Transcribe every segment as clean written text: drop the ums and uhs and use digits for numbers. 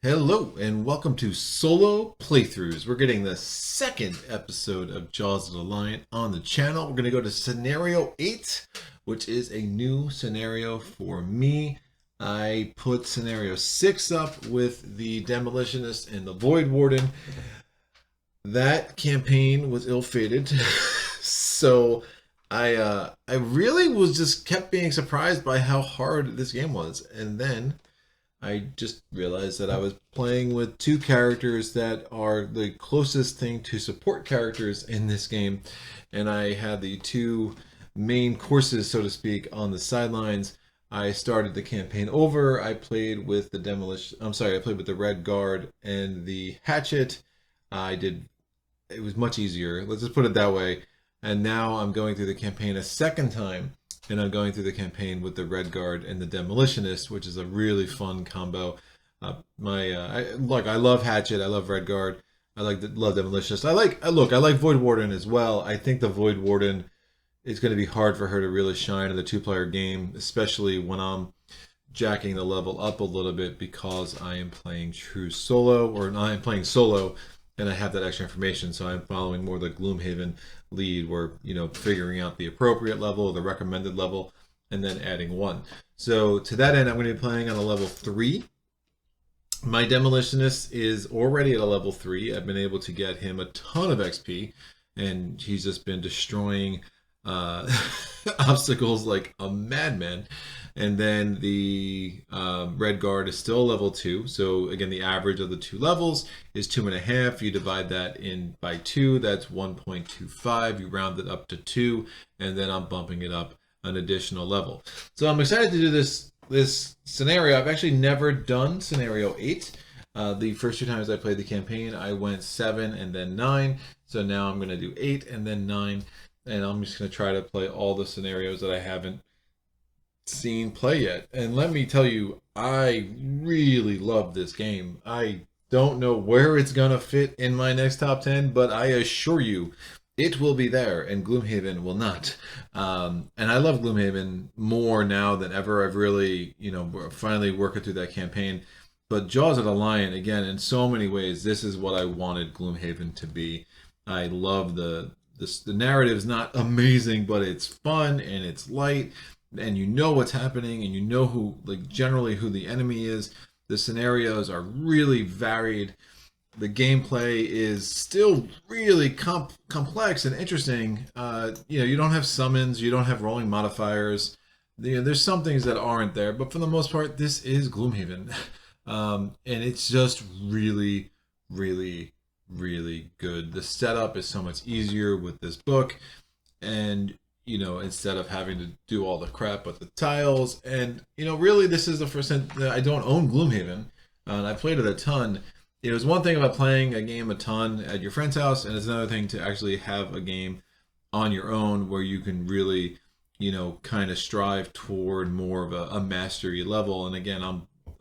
Hello and welcome to Solo Playthroughs. We're getting the second episode of Jaws of the Lion on the channel. We're going to go to Scenario 8, which is a new scenario for me. I put Scenario 6 up with the Demolitionist and the Void Warden. That campaign was ill-fated, so I really was just kept being surprised by how hard this game was, and then I just realized that I was playing with two characters that are the closest thing to support characters in this game, and I had the two main courses, so to speak, on the sidelines. I started the campaign over. I played with the I played with the Red Guard and the Hatchet. It was much easier. Let's just put it that way. And now I'm going through the campaign a second time, and I'm going through the campaign with the Red Guard and the Demolitionist, which is a really fun combo. I love Hatchet. I love Red Guard. Love Demolitionist. I like Void Warden as well. I think the Void Warden is going to be hard for her to really shine in the two-player game, especially when I'm jacking the level up a little bit because I am playing true solo, or I am playing solo, and I have that extra information, so I'm following more the Gloomhaven lead, where, figuring out the appropriate level, the recommended level, and then adding one. So to that end, I'm going to be playing on a level 3. My Demolitionist is already at a level 3. I've been able to get him a ton of XP, and he's just been destroying obstacles like a madman. And then the Red Guard is still level 2. So again, the average of the two levels is 2.5. You divide that in by 2, that's 1.25. You round it up to 2, and then I'm bumping it up an additional level. So I'm excited to do this scenario. I've actually never done Scenario 8. The first two times I played the campaign, I went 7 and then 9. So now I'm going to do 8 and then 9. And I'm just going to try to play all the scenarios that I haven't seen play yet. And let me tell you, I really love this game. I don't know where it's going to fit in my next top 10, but I assure you it will be there, and Gloomhaven will not. And I love Gloomhaven more now than ever. I've really, finally working through that campaign. But Jaws of the Lion, again, in so many ways, this is what I wanted Gloomhaven to be. I love the narrative is not amazing, but it's fun and it's light, and you know what's happening, and you know generally who the enemy is. The scenarios are really varied. The gameplay is still really complex and interesting. You don't have summons, you don't have rolling modifiers. There's some things that aren't there, but for the most part, this is Gloomhaven, and it's just really, really, really good. The setup is so much easier with this book, and instead of having to do all the crap with the tiles, and really this is the first time that I don't own Gloomhaven, and I played it a ton. It was one thing about playing a game a ton at your friend's house, and it's another thing to actually have a game on your own where you can really kind of strive toward more of a mastery level. And again,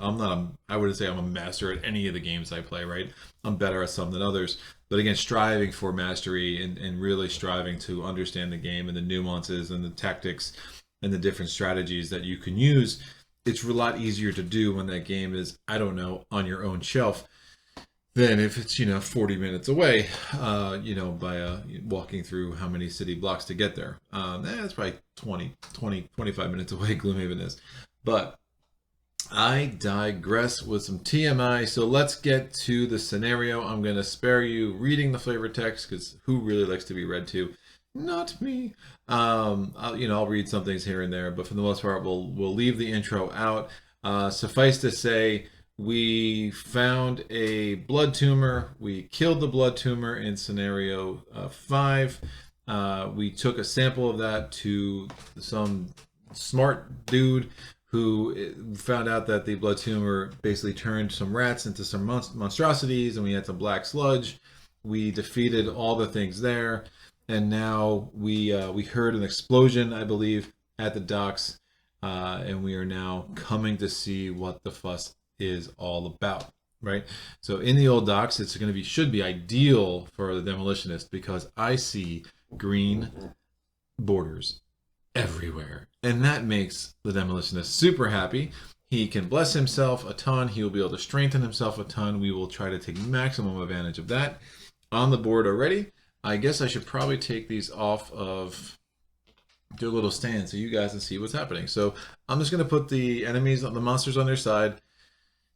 I wouldn't say I'm a master at any of the games I play, right? I'm better at some than others. But again, striving for mastery and really striving to understand the game and the nuances and the tactics and the different strategies that you can use, it's a lot easier to do when that game is, on your own shelf than if it's, 40 minutes away, by walking through how many city blocks to get there. That's probably 25 minutes away, Gloomhaven is. But I digress with some TMI, so let's get to the scenario. I'm going to spare you reading the flavor text, because who really likes to be read to? Not me. I'll read some things here and there, but for the most part, we'll leave the intro out. Suffice to say, we found a blood tumor. We killed the blood tumor in Scenario 5. We took a sample of that to some smart dude who found out that the blood tumor basically turned some rats into some monstrosities, and we had some black sludge. We defeated all the things there, and now we heard an explosion, I believe, at the docks, and we are now coming to see what the fuss is all about, right? So in the old docks, it's going to should be ideal for the Demolitionist, because I see green borders everywhere, and that makes the Demolitionist super happy. He can bless himself a ton. He will be able to strengthen himself a ton. We will try to take maximum advantage of that. On the board already. I guess I should probably take these off of their little stand so you guys can see what's happening. So I'm just going to put the enemies, the monsters on their side.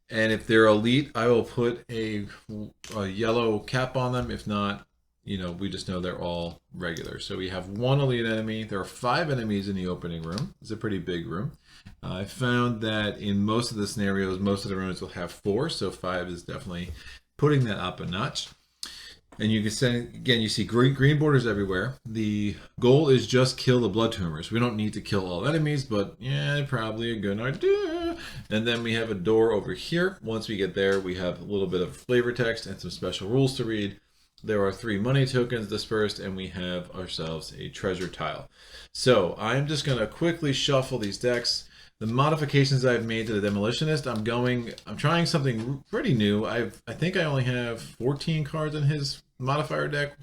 And if they're elite, I will put a yellow cap on them. If not, you know, we just know they're all regular. So we have one elite enemy. There are 5 enemies in the opening room. It's a pretty big room. I found that in most of the scenarios, most of the rooms will have 4. So 5 is definitely putting that up a notch. And you can see, again, you see green borders everywhere. The goal is just kill the blood tumors. We don't need to kill all enemies, but yeah, probably a good idea. And then we have a door over here. Once we get there, we have a little bit of flavor text and some special rules to read. There are 3 money tokens dispersed, and we have ourselves a treasure tile. So I'm just going to quickly shuffle these decks. The modifications I've made to the Demolitionist, I'm trying something pretty new. I think I only have 14 cards in his modifier deck.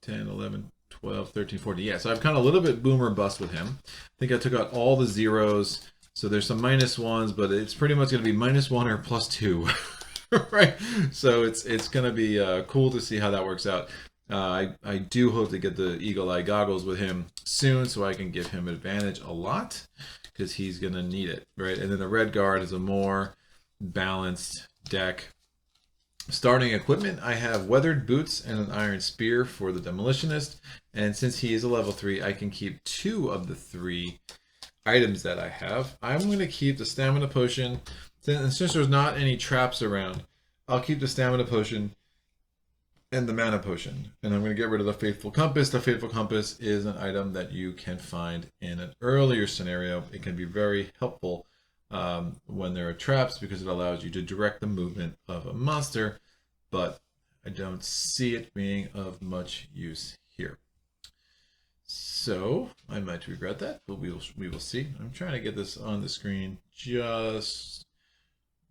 10, 11, 12, 13, 14. Yeah, so I'm kind of a little bit boomer bust with him. I think I took out all the zeros. So there's some -1s, but it's pretty much going to be -1 or +2. Right? So it's going to be cool to see how that works out. I do hope to get the eagle eye goggles with him soon so I can give him advantage a lot because he's going to need it, right? And then the red guard is a more balanced deck. Starting equipment, I have weathered boots and an iron spear for the Demolitionist. And since he is a level 3, I can keep 2 of the 3 items that I have. I'm going to keep the stamina potion. Since there's not any traps around, I'll keep the stamina potion and the mana potion. And I'm going to get rid of the Faithful Compass. The Faithful Compass is an item that you can find in an earlier scenario. It can be very helpful when there are traps because it allows you to direct the movement of a monster, but I don't see it being of much use here. So I might regret that, but we will see. I'm trying to get this on the screen just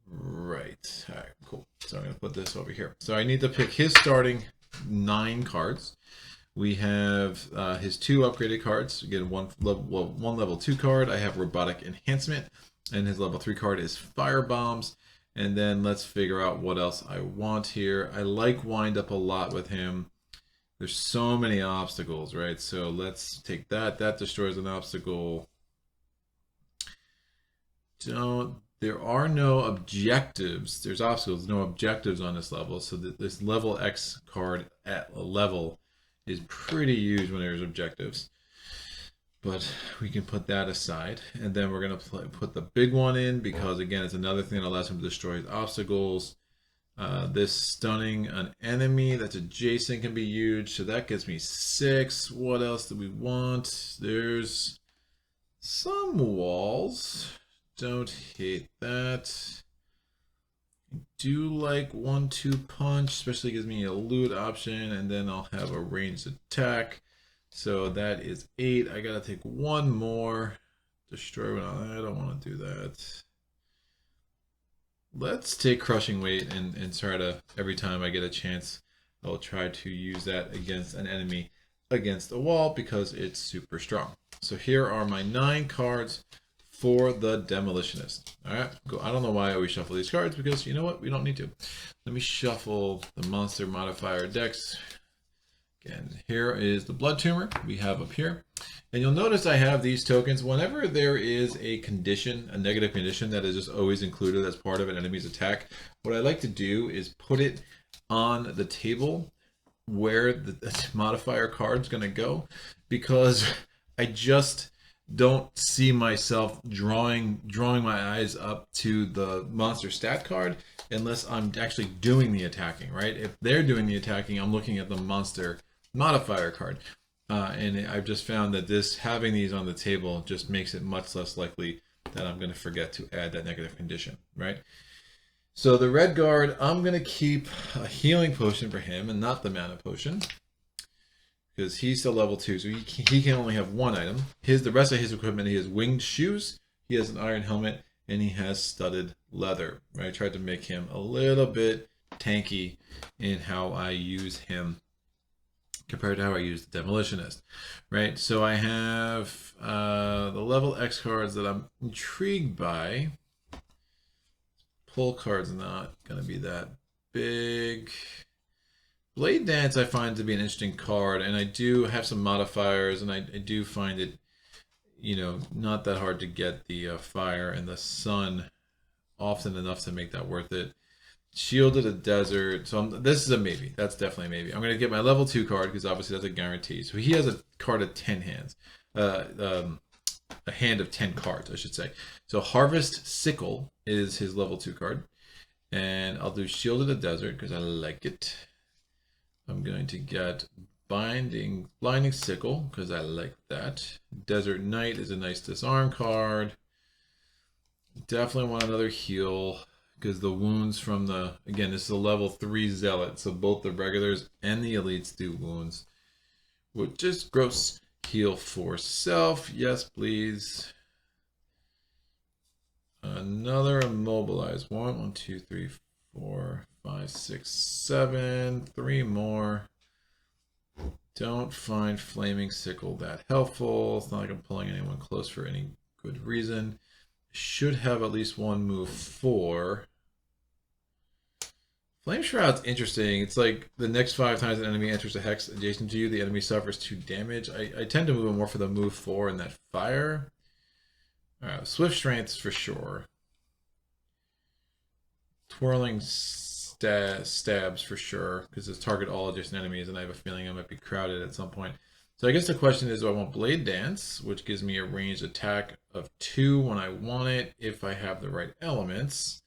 right. All right, cool. So I'm going to put this over here. So I need to pick his starting 9 cards. We have his 2 upgraded cards. Again, one level 2 card. I have Robotic Enhancement, and his level 3 card is Fire Bombs. And then let's figure out what else I want here. I like Wind Up a lot with him. There's so many obstacles, right? So let's take that. That destroys an obstacle. There are no objectives. There's obstacles, no objectives on this level. So this level X card at a level is pretty huge when there's objectives. But we can put that aside. And then we're going to put the big one in because, again, it's another thing that allows him to destroy obstacles. This stunning an enemy that's adjacent can be huge. So that gets me 6. What else do we want? There's some walls. Don't hate that. I do like 1-2 punch, especially gives me a loot option, and then I'll have a ranged attack. So that is 8. I gotta take 1 more. Destroy one. I don't want to do that. Let's take crushing weight and try to, every time I get a chance, I'll try to use that against an enemy against a wall because it's super strong. So here are my 9 cards for the Demolitionist. All right, cool. I don't know why I always shuffle these cards because you know what? We don't need to. Let me shuffle the monster modifier decks. Again, here is the Blood Tumor we have up here. And you'll notice I have these tokens. Whenever there is a condition, a negative condition that is just always included as part of an enemy's attack, what I like to do is put it on the table where the modifier card's going to go, because I just don't see myself drawing my eyes up to the monster stat card unless I'm actually doing the attacking, right? If they're doing the attacking, I'm looking at the monster modifier card. And I've just found that having these on the table just makes it much less likely that I'm going to forget to add that negative condition, right? So the red guard, I'm going to keep a healing potion for him and not the mana potion, because he's still level 2, so he can only have 1 item. The rest of his equipment, he has winged shoes, he has an iron helmet, and he has studded leather. Right? I tried to make him a little bit tanky in how I use him. compared to how I use the Demolitionist, right? So I have the level X cards that I'm intrigued by. Pull card's not going to be that big. Blade Dance I find to be an interesting card, and I do have some modifiers, and I do find it, you know, not that hard to get the fire and the sun often enough to make that worth it. Shielded a Desert. So this is a maybe. That's definitely a maybe. I'm going to get my level 2 card because obviously that's a guarantee. So he has a card of 10 hands. A hand of 10 cards, I should say. So Harvest Sickle is his level 2 card. And I'll do Shielded a Desert because I like it. I'm going to get Blinding Sickle because I like that. Desert Knight is a nice disarm card. Definitely want another heal because the wounds from the, again, this is a level 3 Zealot, so both the regulars and the elites do wounds. Which is gross. Heal for self, yes please. Another Immobilize. 1, 2, 3, 4, 5, 6, 7. 3 more. Don't find Flaming Sickle that helpful. It's not like I'm pulling anyone close for any good reason. Should have at least one move 4. Flame Shroud's interesting. It's like the next 5 times an enemy enters a hex adjacent to you, the enemy suffers 2 damage. I tend to move it more for the move 4 and that fire. Swift Strength for sure. Twirling Stabs for sure, because it's target all adjacent enemies, and I have a feeling I might be crowded at some point. So I guess the question is, do I want Blade Dance, which gives me a ranged attack of 2 when I want it, if I have the right elements?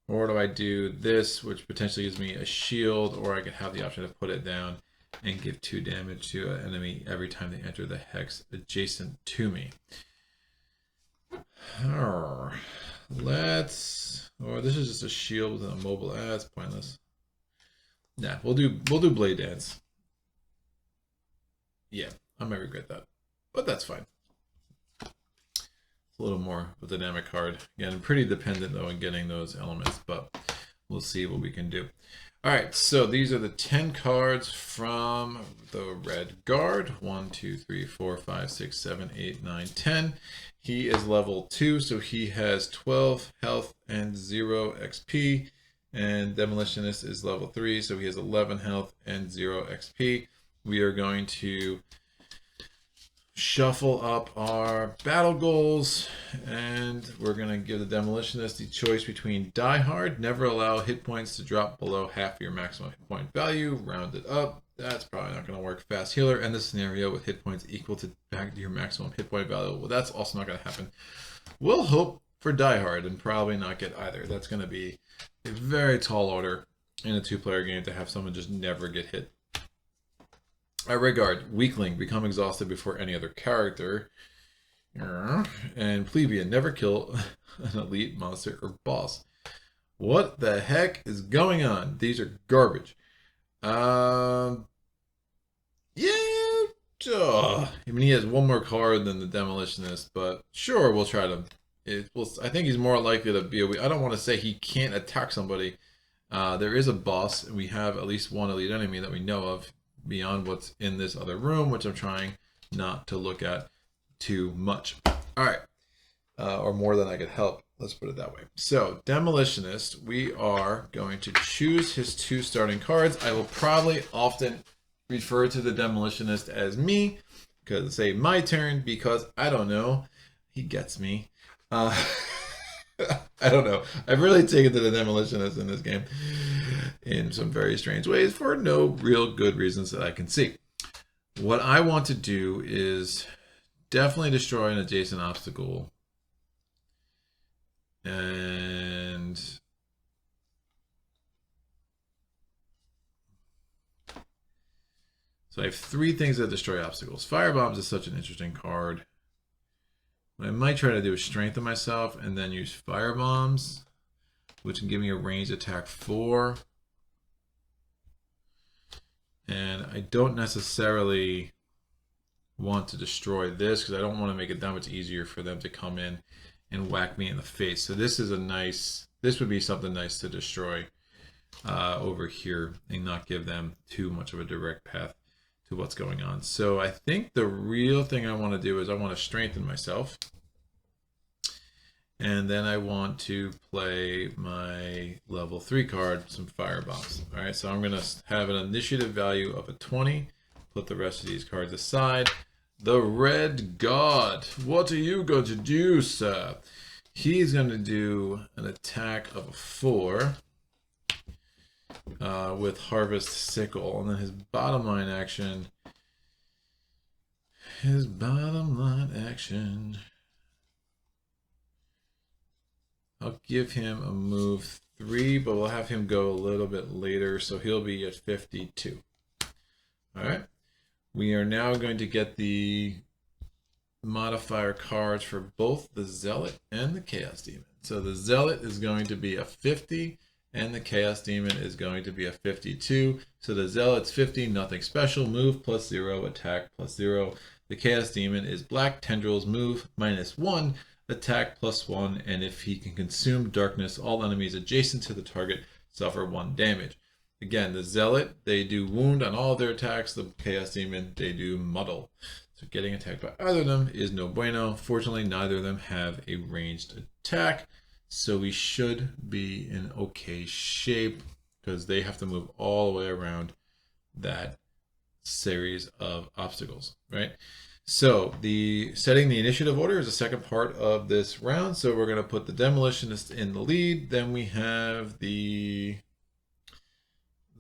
Or do I do this, which potentially gives me a shield, or I could have the option to put it down and give 2 damage to an enemy every time they enter the hex adjacent to me. Let's, or this is just a shield with an immobile. That's pointless. Nah, we'll do Blade Dance. Yeah, I might regret that, but that's fine. A little more of a dynamic card. Again, pretty dependent though on getting those elements, but we'll see what we can do. All right, so these are the 10 cards from the Red Guard. 1, 2, 3, 4, 5, 6, 7, 8, 9, 10. He is level 2, so he has 12 health and 0 XP. And Demolitionist is level 3, so he has 11 health and 0 XP. We are going to shuffle up our battle goals, and we're going to give the Demolitionist the choice between Die Hard, never allow hit points to drop below half your maximum hit point value, round it up. That's probably not going to work. Fast Healer, end the scenario with hit points equal to back to your maximum hit point value. Well, that's also not going to happen. We'll hope for Die Hard and probably not get either. That's going to be a very tall order in a 2-player game to have someone just never get hit. Red Guard, Weakling, become exhausted before any other character. And Plebeian, never kill an elite, monster, or boss. What the heck is going on? These are garbage. Yeah. I mean, he has one more card than the Demolitionist, but sure, we'll try to. I think he's more likely to be I don't want to say he can't attack somebody. There is a boss, and we have at least one elite enemy that we know of beyond what's in this other room, which I'm trying not to look at too much. All right. Or more than I could help. Let's put it that way. So, Demolitionist, we are going to choose his 2 starting cards. I will probably often refer to the Demolitionist as me, because say my turn, because I don't know. He gets me. I don't know. I've really taken to the Demolitionist in this game in some very strange ways for no real good reasons that I can see. What I want to do is definitely destroy an adjacent obstacle. And so I have 3 things that destroy obstacles. Firebombs is such an interesting card. What I might try to do is strengthen myself and then use firebombs, which can give me a ranged attack 4. And I don't necessarily want to destroy this because I don't want to make it that much easier for them to come in and whack me in the face. So this is this would be something nice to destroy over here and not give them too much of a direct path to what's going on. So I think the real thing I want to do is I want to strengthen myself. And then I want to play my level 3 card, some firebombs. All right, so I'm going to have an initiative value of a 20. Put the rest of these cards aside. The Red God. What are you going to do, sir? He's going to do an attack of a 4 with Harvest Sickle. And then his bottom line action. I'll give him a move 3, but we'll have him go a little bit later, so he'll be at 52. All right. We are now going to get the modifier cards for both the Zealot and the Chaos Demon. So the Zealot is going to be a 50, and the Chaos Demon is going to be a 52. So the Zealot's 50, nothing special, move +0, attack +0. The Chaos Demon is Black Tendrils, move -1, attack +1, and if he can consume darkness, all enemies adjacent to the target suffer 1 damage. Again, the Zealot, they do wound on all of their attacks. The Chaos Demon, they do muddle. So getting attacked by either of them is no bueno. Fortunately, neither of them have a ranged attack, so we should be in okay shape because they have to move all the way around that series of obstacles, right? So the setting the initiative order is the second part of this round. So we're going to put the Demolitionist in the lead. Then we have the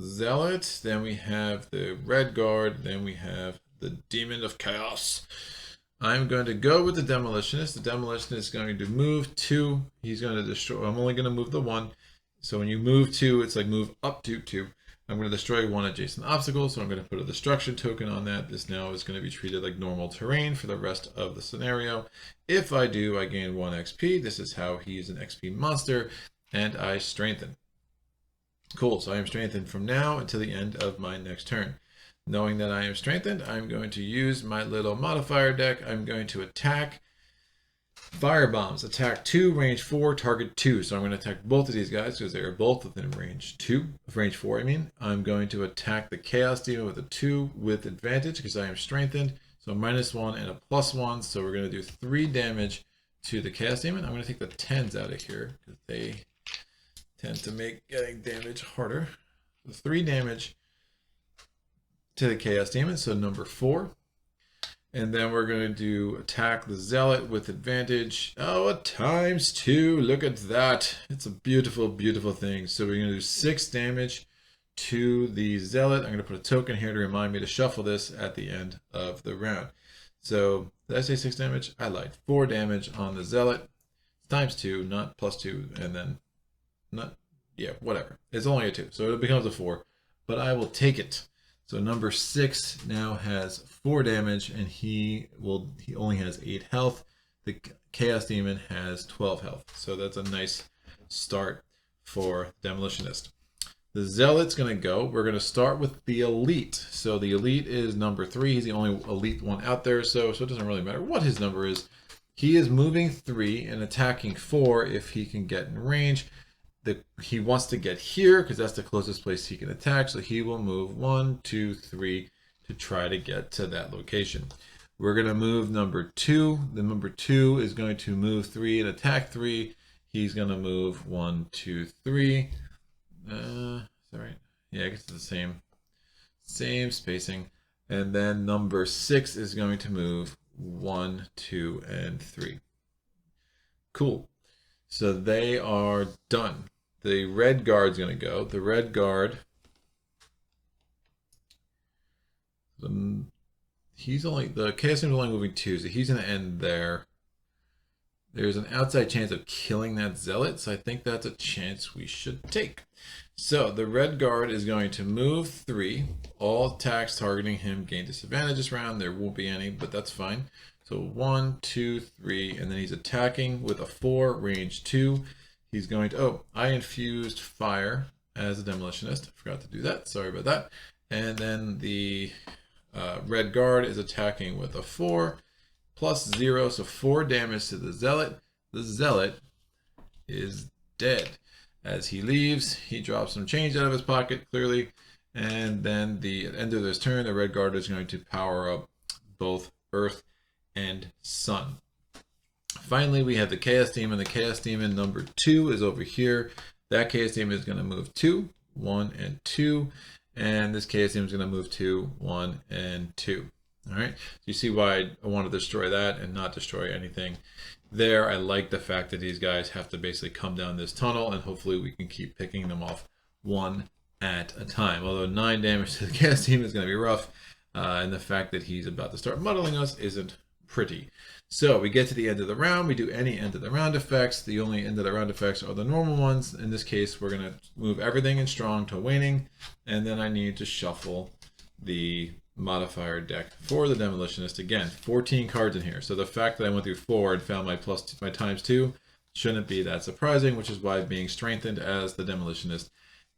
Zealot. Then we have the Red Guard. Then we have the Demon of Chaos. I'm going to go with the Demolitionist. The Demolitionist is going to move 2. He's going to destroy. I'm only going to move the 1. So when you move 2, it's like move up to 2. I'm going to destroy 1 adjacent obstacle, so I'm going to put a destruction token on that. This now is going to be treated like normal terrain for the rest of the scenario. If I do, I gain 1 XP. This is how he is an XP monster, and I strengthen. Cool, so I am strengthened from now until the end of my next turn. Knowing that I am strengthened, I'm going to use my little modifier deck. I'm going to attack Firebombs. Attack 2, range 4, target 2. So I'm going to attack both of these guys because they are both within range 4, I mean. I'm going to attack the Chaos Demon with a 2 with advantage because I am strengthened. So -1 and a +1. So we're going to do 3 damage to the Chaos Demon. I'm going to take the 10s out of here because they tend to make getting damage harder. So 3 damage to the Chaos Demon, so number 4. And then we're going to do attack the Zealot with advantage. Oh, a ×2. Look at that. It's a beautiful, beautiful thing. So we're going to do 6 damage to the Zealot. I'm going to put a token here to remind me to shuffle this at the end of the round. So did I say 6 damage? I lied. 4 damage on the Zealot. ×2, not +2, and then not, yeah, whatever. It's only a 2, so it becomes a 4. But I will take it. So number 6 now has 4 damage, and he only has 8 health. The Chaos Demon has 12 health. So that's a nice start for Demolitionist. The Zealot's going to go. We're going to start with the Elite. So the Elite is number 3. He's the only Elite one out there, so it doesn't really matter what his number is. He is moving 3 and attacking 4 if he can get in range. He wants to get here because that's the closest place he can attack, so he will move 1, 2, 3 to try to get to that location. We're going to move number 2. The number 2 is going to move 3 and attack 3. He's going to move 1, 2, 3. Sorry. Yeah, I guess it's the same spacing. And then number 6 is going to move 1, 2, and 3. Cool. So they are done. The Red Guard's going to go. The Red Guard, the Chaos Demon's only moving 2, so he's going to end there. There's an outside chance of killing that Zealot, so I think that's a chance we should take. So the Red Guard is going to move 3. All attacks targeting him gain disadvantage this round. There won't be any, but that's fine. So 1, 2, 3, and then he's attacking with a 4, range 2. He's going to, oh, I infused fire as a Demolitionist. I forgot to do that. Sorry about that. And then the Red Guard is attacking with a 4, +0, so 4 damage to the Zealot. The Zealot is dead. As he leaves, he drops some change out of his pocket, clearly, And then at the end of this turn, the red guard is going to power up both Earth and Sun. Finally, we have the Chaos Demon. The Chaos Demon number 2 is over here. That Chaos Demon is going to move 2, 1, and 2. And this Chaos Demon is going to move 2, 1, and 2. All right. So you see why I want to destroy that and not destroy anything there. I like the fact that these guys have to basically come down this tunnel, and hopefully we can keep picking them off one at a time. Although 9 damage to the Chaos Demon is going to be rough, and the fact that he's about to start muddling us isn't pretty. So we get to the end of the round. We do any end of the round effects. The only end of the round effects are the normal ones. In this case, we're going to move everything in strong to waning, and then I need to shuffle the modifier deck for the Demolitionist. Again, 14 cards in here. So the fact that I went through 4 and found my ×2 shouldn't be that surprising, which is why being strengthened as the Demolitionist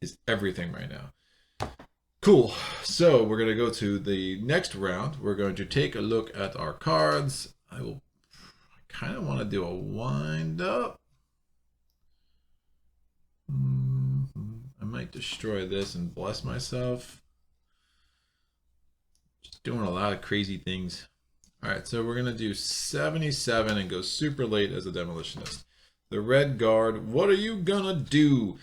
is everything right now. Cool. So we're going to go to the next round. We're going to take a look at our cards. I kind of want to do a wind up. I might destroy this and bless myself. Just doing a lot of crazy things. All right, so we're going to do 77 and go super late as a Demolitionist. The red guard, what are you going to do?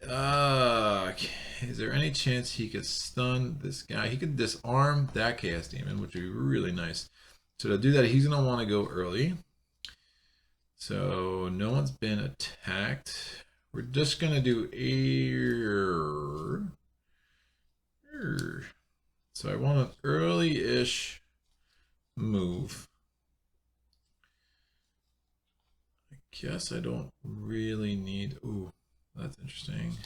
Is there any chance he could stun this guy? He could disarm that Chaos Demon, which would be really nice. So to do that, he's going to want to go early. So no one's been attacked. We're just going to do So I want an early-ish move. I guess I don't really need... Ooh, that's interesting.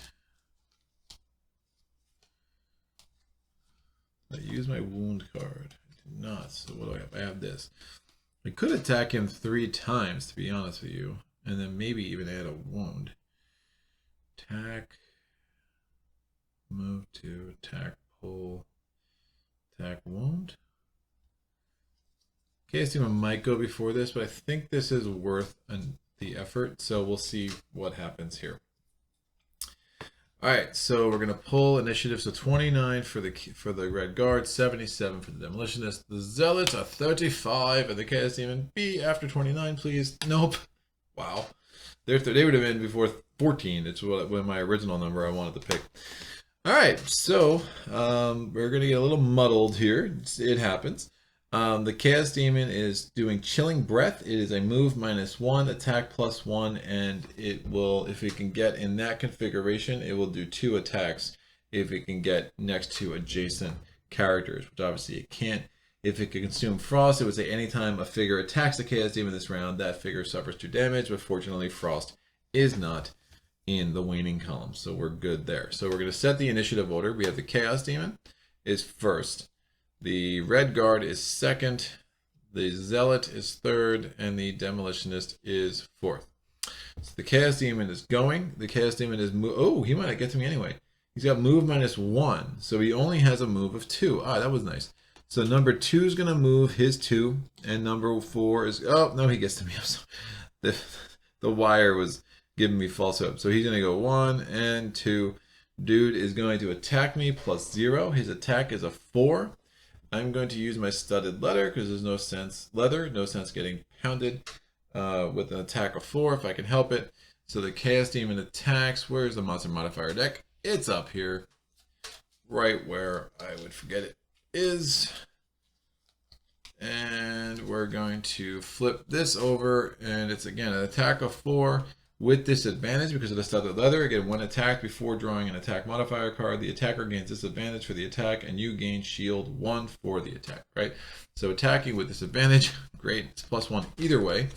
I use my wound card. I did not. So what do I have? I have this. I could attack him 3 times, to be honest with you, and then maybe even add a wound. Attack, move to, attack, pull, attack, wound. Chaos Demon might go before this, but I think this is worth the effort, so we'll see what happens here. All right, so we're gonna pull initiative. So 29 for the red guard, 77 for the Demolitionist. The Zealots are 35, and the Chaos Demon be after 29, please. Nope. Wow, they would have been before 14. It's what my original number I wanted to pick. All right, so we're gonna get a little muddled here. It happens. The Chaos Demon is doing Chilling Breath. It is a move -1, attack +1, and it will, if it can get in that configuration, it will do 2 attacks if it can get next to adjacent characters, which obviously it can't. If it can consume Frost, it would say anytime a figure attacks the Chaos Demon this round, that figure suffers 2 damage, but fortunately Frost is not in the waning column, so we're good there. So we're going to set the initiative order. We have the Chaos Demon is first. The red guard is second, the zealot is third, and the demolitionist is fourth. So the Chaos Demon is going. The Chaos Demon is oh, he might get to me anyway. He's got move -1, so he only has a move of 2. Ah, that was nice. So number 2 is gonna move his 2, and number 4 is no, he gets to me. The wire was giving me false hope. So he's gonna go 1 and 2. Dude is going to attack me +0. His attack is a 4. I'm going to use my studded leather because there's no sense getting pounded with an attack of 4 if I can help it. So the Chaos Demon attacks. Where's the monster modifier deck? It's up here, right where I would forget it is. And we're going to flip this over, and it's again an attack of 4 with disadvantage because of the studded leather. Again, when attacked before drawing an attack modifier card, the attacker gains disadvantage for the attack, and you gain shield 1 for the attack, right? So attacking with disadvantage, great, it's +1 either way.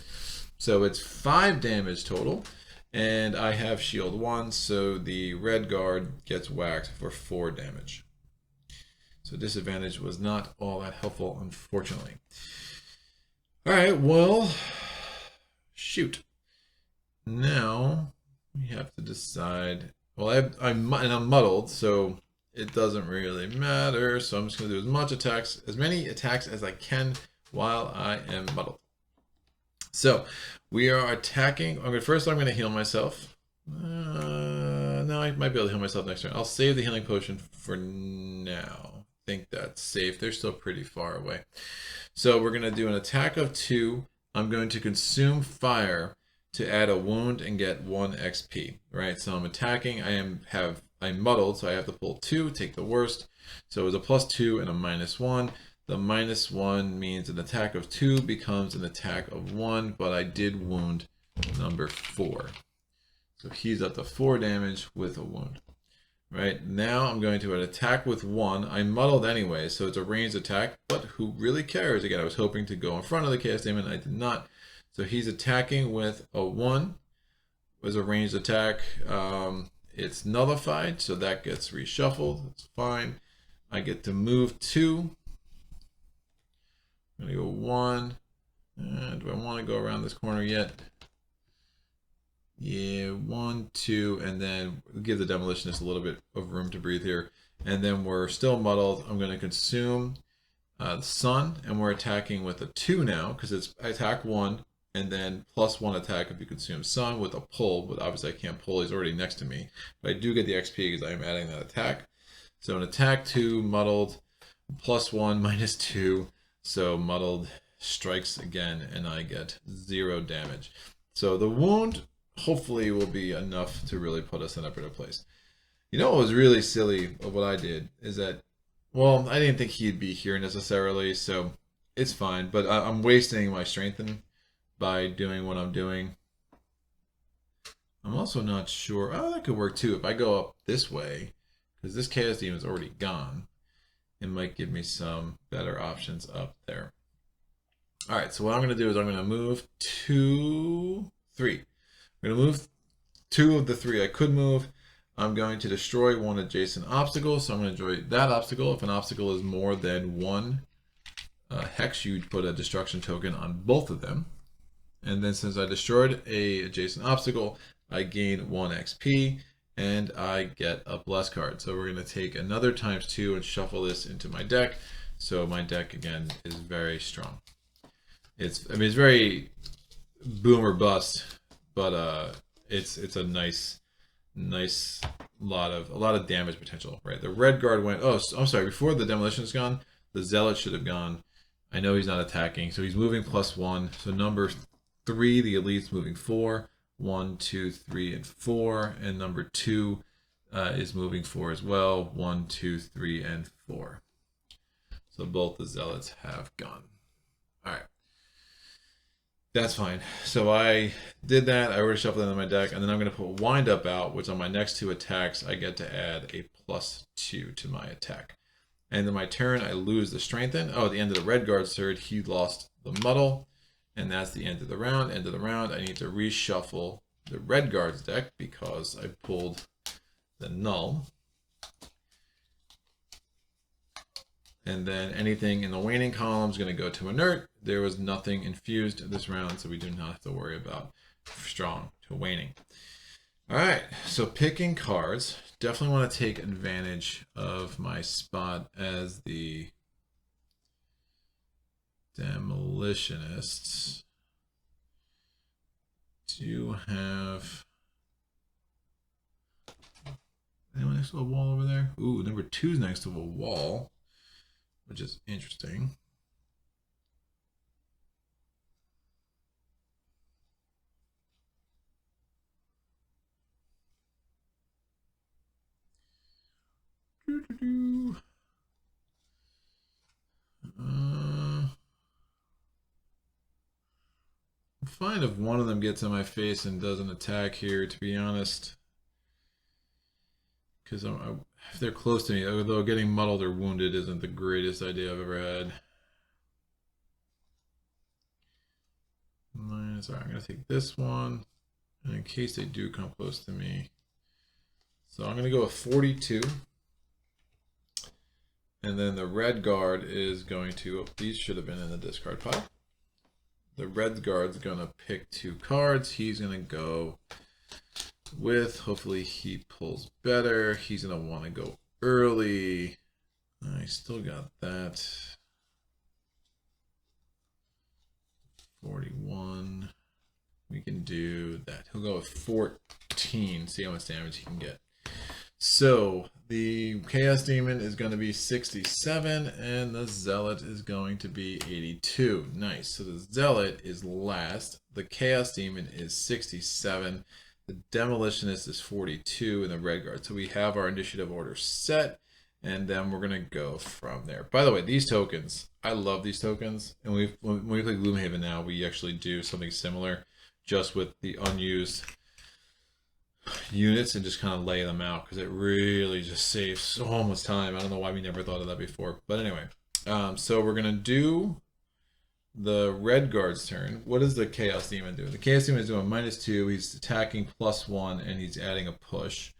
So it's 5 damage total, and I have shield 1, so the red guard gets whacked for 4 damage. So disadvantage was not all that helpful, unfortunately. All right, well, shoot. Now we have to decide. Well, I'm muddled, so it doesn't really matter. So I'm just going to do as many attacks as I can while I am muddled. So we are attacking. First, I'm going to heal myself. No, No, I might be able to heal myself next turn. I'll save the healing potion for now. I think that's safe. They're still pretty far away. So we're going to do an attack of 2. I'm going to consume fire to add a wound and get 1 XP, right? So I'm attacking. I'm muddled, so I have to pull 2, take the worst. So it was a +2 and a -1. The -1 means an attack of 2 becomes an attack of 1, but I did wound number 4. So he's up to 4 damage with a wound. Right, now I'm going to attack with 1. I'm muddled anyway, so it's a ranged attack, but who really cares? Again, I was hoping to go in front of the Chaos Demon, I did not. So he's attacking with a 1. It was a ranged attack. It's nullified, so that gets reshuffled. It's fine. I get to move 2. I'm going to go 1. Do I want to go around this corner yet? Yeah, 1, 2, and then give the Demolitionist a little bit of room to breathe here. And then we're still muddled. I'm going to consume the sun, and we're attacking with a 2 now, because it's attack 1, and then +1 attack if you consume sun with a pull, but obviously I can't pull, he's already next to me. But I do get the XP because I am adding that attack. So an attack 2, muddled, +1, -2, so muddled strikes again, and I get 0 damage. So the wound hopefully will be enough to really put us in a better place. You know what was really silly of what I did is that, well, I didn't think he'd be here necessarily, so it's fine, but I'm wasting my strengthen by doing what I'm doing. I'm also not sure, oh, that could work too. If I go up this way, because this Chaos Demon is already gone, it might give me some better options up there. All right, so what I'm going to do is I'm going to move 2, 3. I'm going to move 2 of the 3 I could move. I'm going to destroy 1 adjacent obstacle. So I'm going to destroy that obstacle. If an obstacle is more than 1 hex, you put a destruction token on both of them. And then since I destroyed a adjacent obstacle, I gain 1 XP and I get a bless card. So we're going to take another ×2 and shuffle this into my deck. So my deck again is very strong. It's very boom or bust. But it's a nice lot of damage potential, right? The red guard went. Oh, I'm sorry. Before the demolition is gone, the zealot should have gone. I know he's not attacking, so he's moving +1. So number 3, the elite's moving 4. 1, 2, 3, and 4, and number 2 is moving 4 as well. 1, 2, 3, and 4. So both the zealots have gone. All right. That's fine. So I did that. I already shuffled it in my deck, and then I'm going to put Wind Up out, which on my next 2 attacks, I get to add a +2 to my attack. And then my turn, I lose the Strengthen. Oh, at the end of the red guard's turn, he lost the Muddle, and that's the end of the round. End of the round, I need to reshuffle the red guard's deck because I pulled the Null. And then anything in the waning column is going to go to inert. There was nothing infused this round, so we do not have to worry about strong to waning. All right, so picking cards. Definitely want to take advantage of my spot as the Demolitionists. Do you have anyone next to a wall over there? Ooh, number 2's next to a wall, which is interesting. I'm fine if one of them gets on my face and doesn't attack here, to be honest. Because if they're close to me, although getting muddled or wounded isn't the greatest idea I've ever had. Sorry, I'm going to take this one, and in case they do come close to me. So I'm going to go with 42. And then the red guard is going to, these should have been in the discard pile. The red guard's going to pick 2 cards. He's going to go with, hopefully he pulls better. He's going to want to go early. I still got that. 41. We can do that. He'll go with 14. See how much damage he can get. So the Chaos Demon is going to be 67 and the Zealot is going to be 82. Nice. So the Zealot is last. The Chaos Demon is 67. The Demolitionist is 42 and the Red Guard. So we have our initiative order set and then we're going to go from there. By the way, these tokens, I love these tokens. And when we play Gloomhaven now, we actually do something similar just with the unused units and just kind of lay them out because it really just saves so much time. I don't know why we never thought of that before, but anyway, so we're gonna do the Red Guard's turn. What does the Chaos Demon do? The Chaos Demon is doing -2. He's attacking +1 and he's adding a push,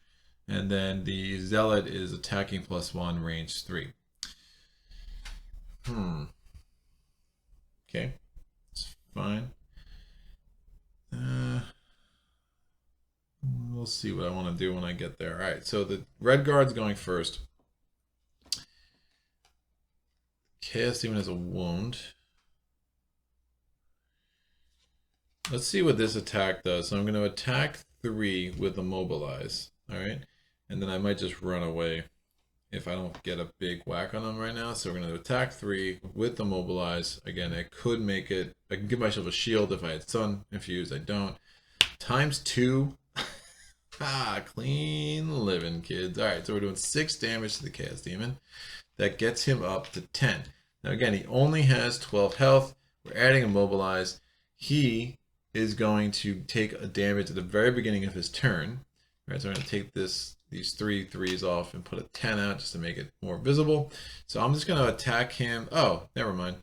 and then the Zealot is attacking +1, range 3. Okay, it's fine. We'll see what I want to do when I get there. All right, so the Red Guard's going first. Chaos Demon has a wound. Let's see what this attack does. So I'm going to attack 3 with Immobilize. All right, and then I might just run away if I don't get a big whack on them right now. So we're going to attack 3 with Immobilize. Again, I could make it. I can give myself a shield if I had Sun infused. I don't. ×2. Clean living, kids. All right, so we're doing 6 damage to the Chaos Demon. That gets him up to 10. Now, again, he only has 12 health. We're adding Immobilize. He is going to take a damage at the very beginning of his turn. All right, so I'm going to take these 3 3s off and put a 10 out just to make it more visible. So I'm just going to attack him. Oh, never mind.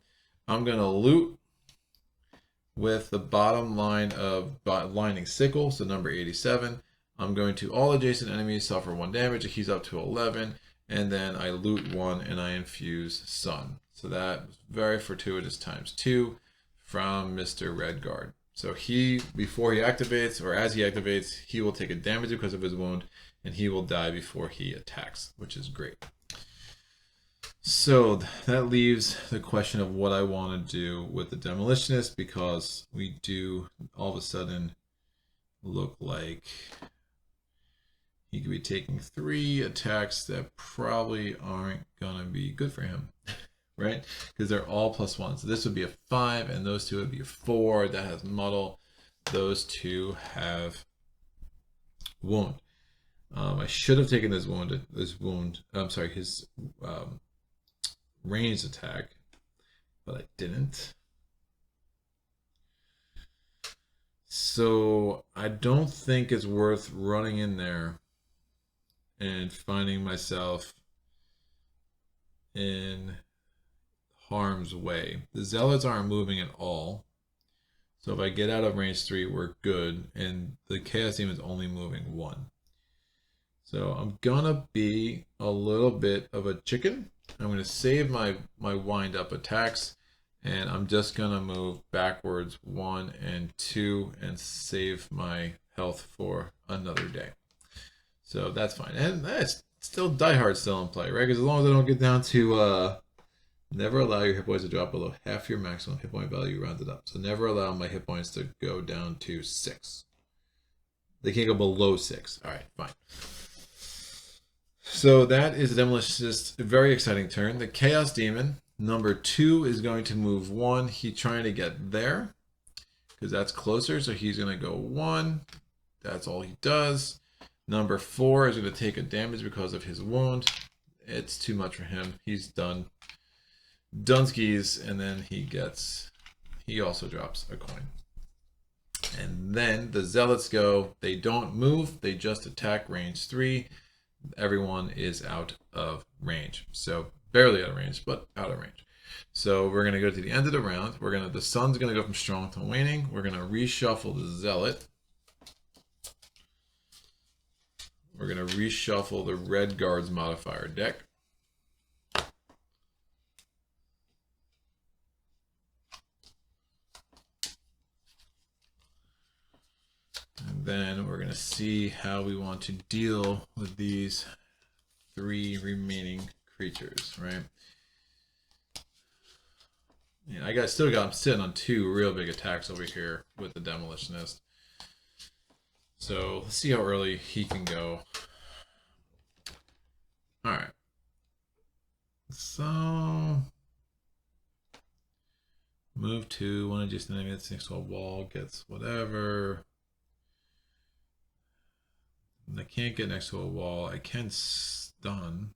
I'm going to loot with the bottom line of Lightning Sickle, so number 87. I'm going to all adjacent enemies suffer 1 damage. He's up to 11. And then I loot 1 and I infuse Sun. So that was very fortuitous ×2 from Mr. Red Guard. So he, before he activates, or as he activates, he will take a damage because of his wound, and he will die before he attacks, which is great. So that leaves the question of what I want to do with the Demolitionist, because we do all of a sudden look like he could be taking 3 attacks that probably aren't going to be good for him, right? Because they're all +1. So this would be a 5, and those 2 would be a 4. That has Muddle. Those 2 have Wound. I should have taken his ranged attack, but I didn't. So I don't think it's worth running in there and finding myself in harm's way. The Zealots aren't moving at all. So if I get out of range 3, we're good. And the Chaos Demon is only moving 1. So I'm gonna be a little bit of a chicken. I'm gonna save my wind up attacks, and I'm just gonna move backwards 1 and 2 and save my health for another day. So that's fine. And that's still Die Hard still in play, right? Because as long as I don't get down to never allow your hit points to drop below half your maximum hit point value rounded up. So never allow my hit points to go down to 6. They can't go below 6. All right, fine. So that is the Demolitionist. A very exciting turn. The Chaos Demon, number 2, is going to move 1. He's trying to get there because that's closer. So he's going to go 1. That's all he does. Number 4 is going to take a damage because of his wound. It's too much for him. He's done. Dunskies, and then he also drops a coin. And then the Zealots go. They don't move. They just attack range 3. Everyone is out of range. So barely out of range, but out of range. So we're going to go to the end of the round. The Sun's going to go from strong to waning. We're going to reshuffle the Zealot. We're going to reshuffle the Red Guard's modifier deck. And then we're going to see how we want to deal with these 3 remaining creatures, right? Yeah, I'm sitting on 2 real big attacks over here with the Demolitionist. So let's see how early he can go. All right. So move to one adjacent enemy that's next to a wall gets whatever. And I can't get next to a wall. I can stun.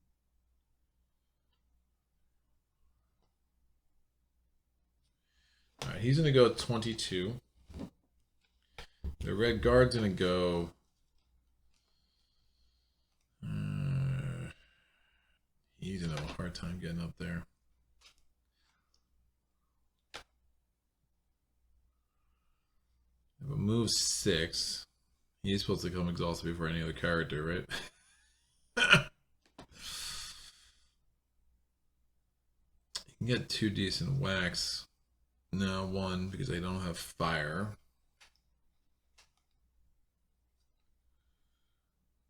All right, he's gonna go 22. The red guard's gonna go. He's gonna have a hard time getting up there. If it moves 6, he's supposed to come exhausted before any other character, right? You can get 2 decent whacks. No, 1 because I don't have fire.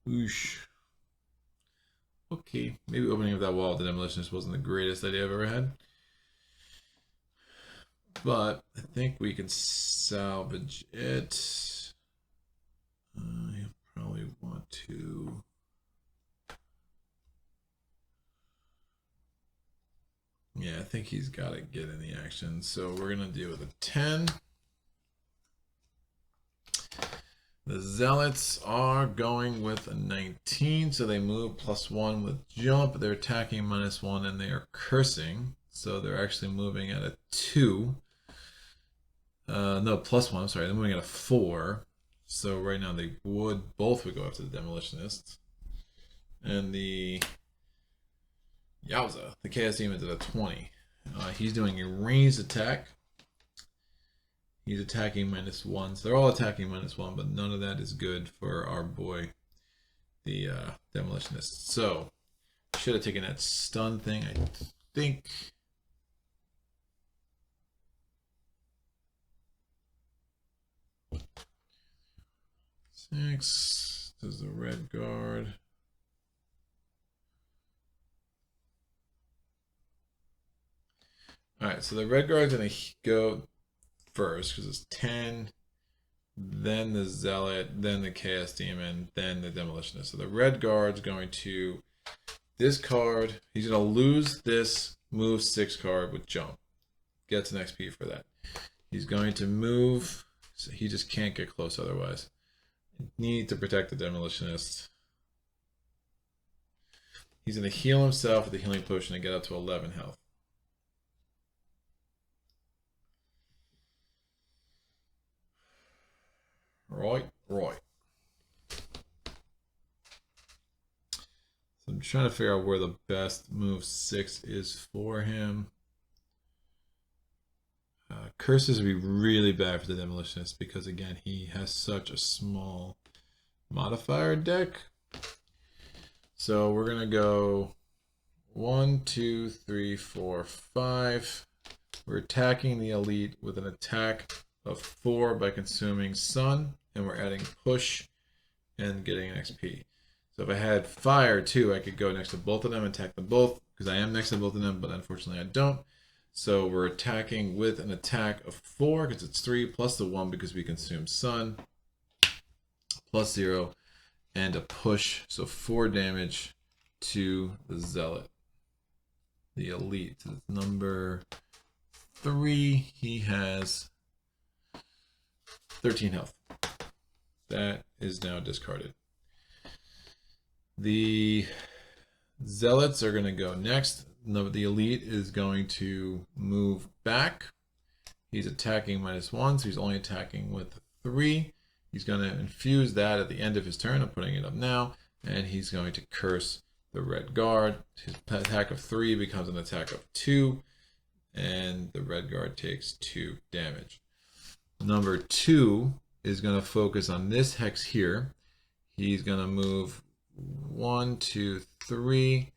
Whoosh. Okay, maybe opening up that wall with the Demolitionist wasn't the greatest idea I've ever had. But I think we can salvage it. You'll probably want to. Yeah, I think he's got to get in the action. So we're going to deal with a 10. The Zealots are going with a 19, so they move +1 with jump. They're attacking -1 and they are cursing. So they're actually moving at a 2. No, +1, I'm sorry. They're moving at a 4. So right now they both would go after the Demolitionist. And the Yowza, the Chaos Demons at a 20. He's doing a ranged attack. He's attacking -1. So they're all attacking -1, but none of that is good for our boy, the Demolitionist. So should have taken that stun thing, I think. Six. Does the red guard. Alright, so the red guard's going to go first because it's 10, then the Zealot, then the Chaos Demon, then the Demolitionist. So the red guard's going to discard. He's going to lose this move 6 card with jump. Gets an XP for that. He's going to move. So he just can't get close otherwise. Need to protect the Demolitionist. He's going to heal himself with the healing potion and get up to 11 health. Right. So I'm trying to figure out where the best move 6 is for him. Curses would be really bad for the Demolitionist because, again, he has such a small modifier deck. So we're going to go 1, 2, 3, 4, 5. We're attacking the Elite with an attack of 4 by consuming Sun, and we're adding push and getting an XP. So if I had fire too, I could go next to both of them and attack them both, because I am next to both of them, but unfortunately I don't. So we're attacking with an attack of 4 because it's 3 plus the 1 because we consume Sun, +0, and a push. So 4 damage to the Zealot, the Elite. So number 3, he has 13 health. That is now discarded. The Zealots are going to go next. The Elite is going to move back. He's attacking -1, so he's only attacking with 3. He's going to infuse that at the end of his turn. I'm putting it up now. And he's going to curse the red guard. His attack of 3 becomes an attack of 2. And the red guard takes 2 damage. Number 2 is going to focus on this hex here. He's going to move 1, 2, 3.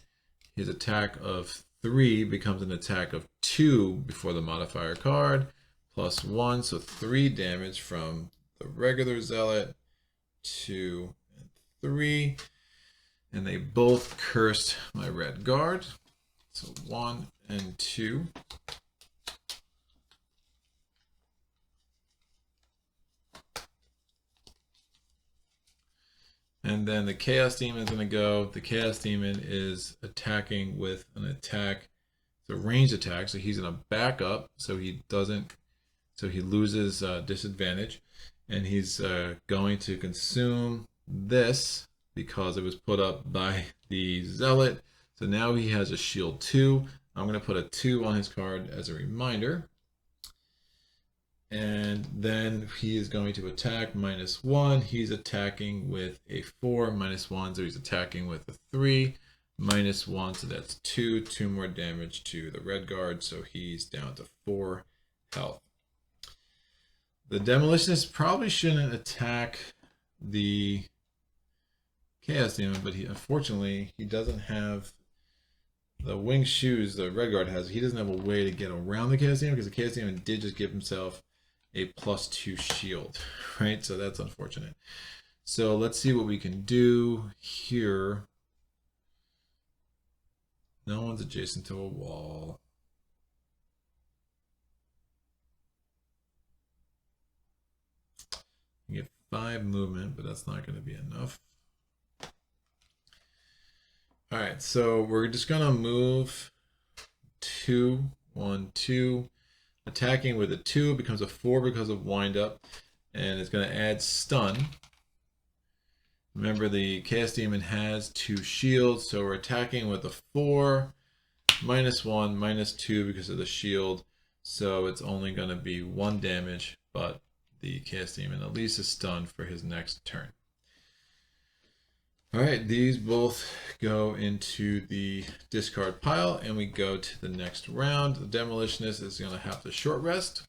His attack of 3 becomes an attack of 2 before the modifier card, +1, so 3 damage from the regular Zealot, 2 and 3. And they both cursed my red guard. So 1 and 2. And then the Chaos Demon is going to go. The Chaos Demon is attacking with an attack. It's a ranged attack, so he's going to back up so he doesn't, so he loses disadvantage. And he's going to consume this because it was put up by the Zealot. So now he has a shield 2. I'm going to put a 2 on his card as a reminder. And then he is going to attack -1. He's attacking with a 4, -1. So he's attacking with a 3, -1. So that's 2. 2 more damage to the red guard. So he's down to 4 health. The Demolitionist probably shouldn't attack the Chaos Demon, but unfortunately he doesn't have the winged shoes the red guard has. He doesn't have a way to get around the Chaos Demon because the Chaos Demon did just give himself a +2 shield, right? So that's unfortunate. So let's see what we can do here. No one's adjacent to a wall. You get 5 movement, but that's not going to be enough. All right, so we're just going to move 2, 1, 2. Attacking with a 2 becomes a 4 because of wind up, and it's going to add stun. Remember, the Chaos Demon has 2 shields, so we're attacking with a 4, -1, -2 because of the shield. So it's only going to be 1 damage, but the Chaos Demon at least is stunned for his next turn. All right, these both go into the discard pile, and we go to the next round. The Demolitionist is going to have to short rest.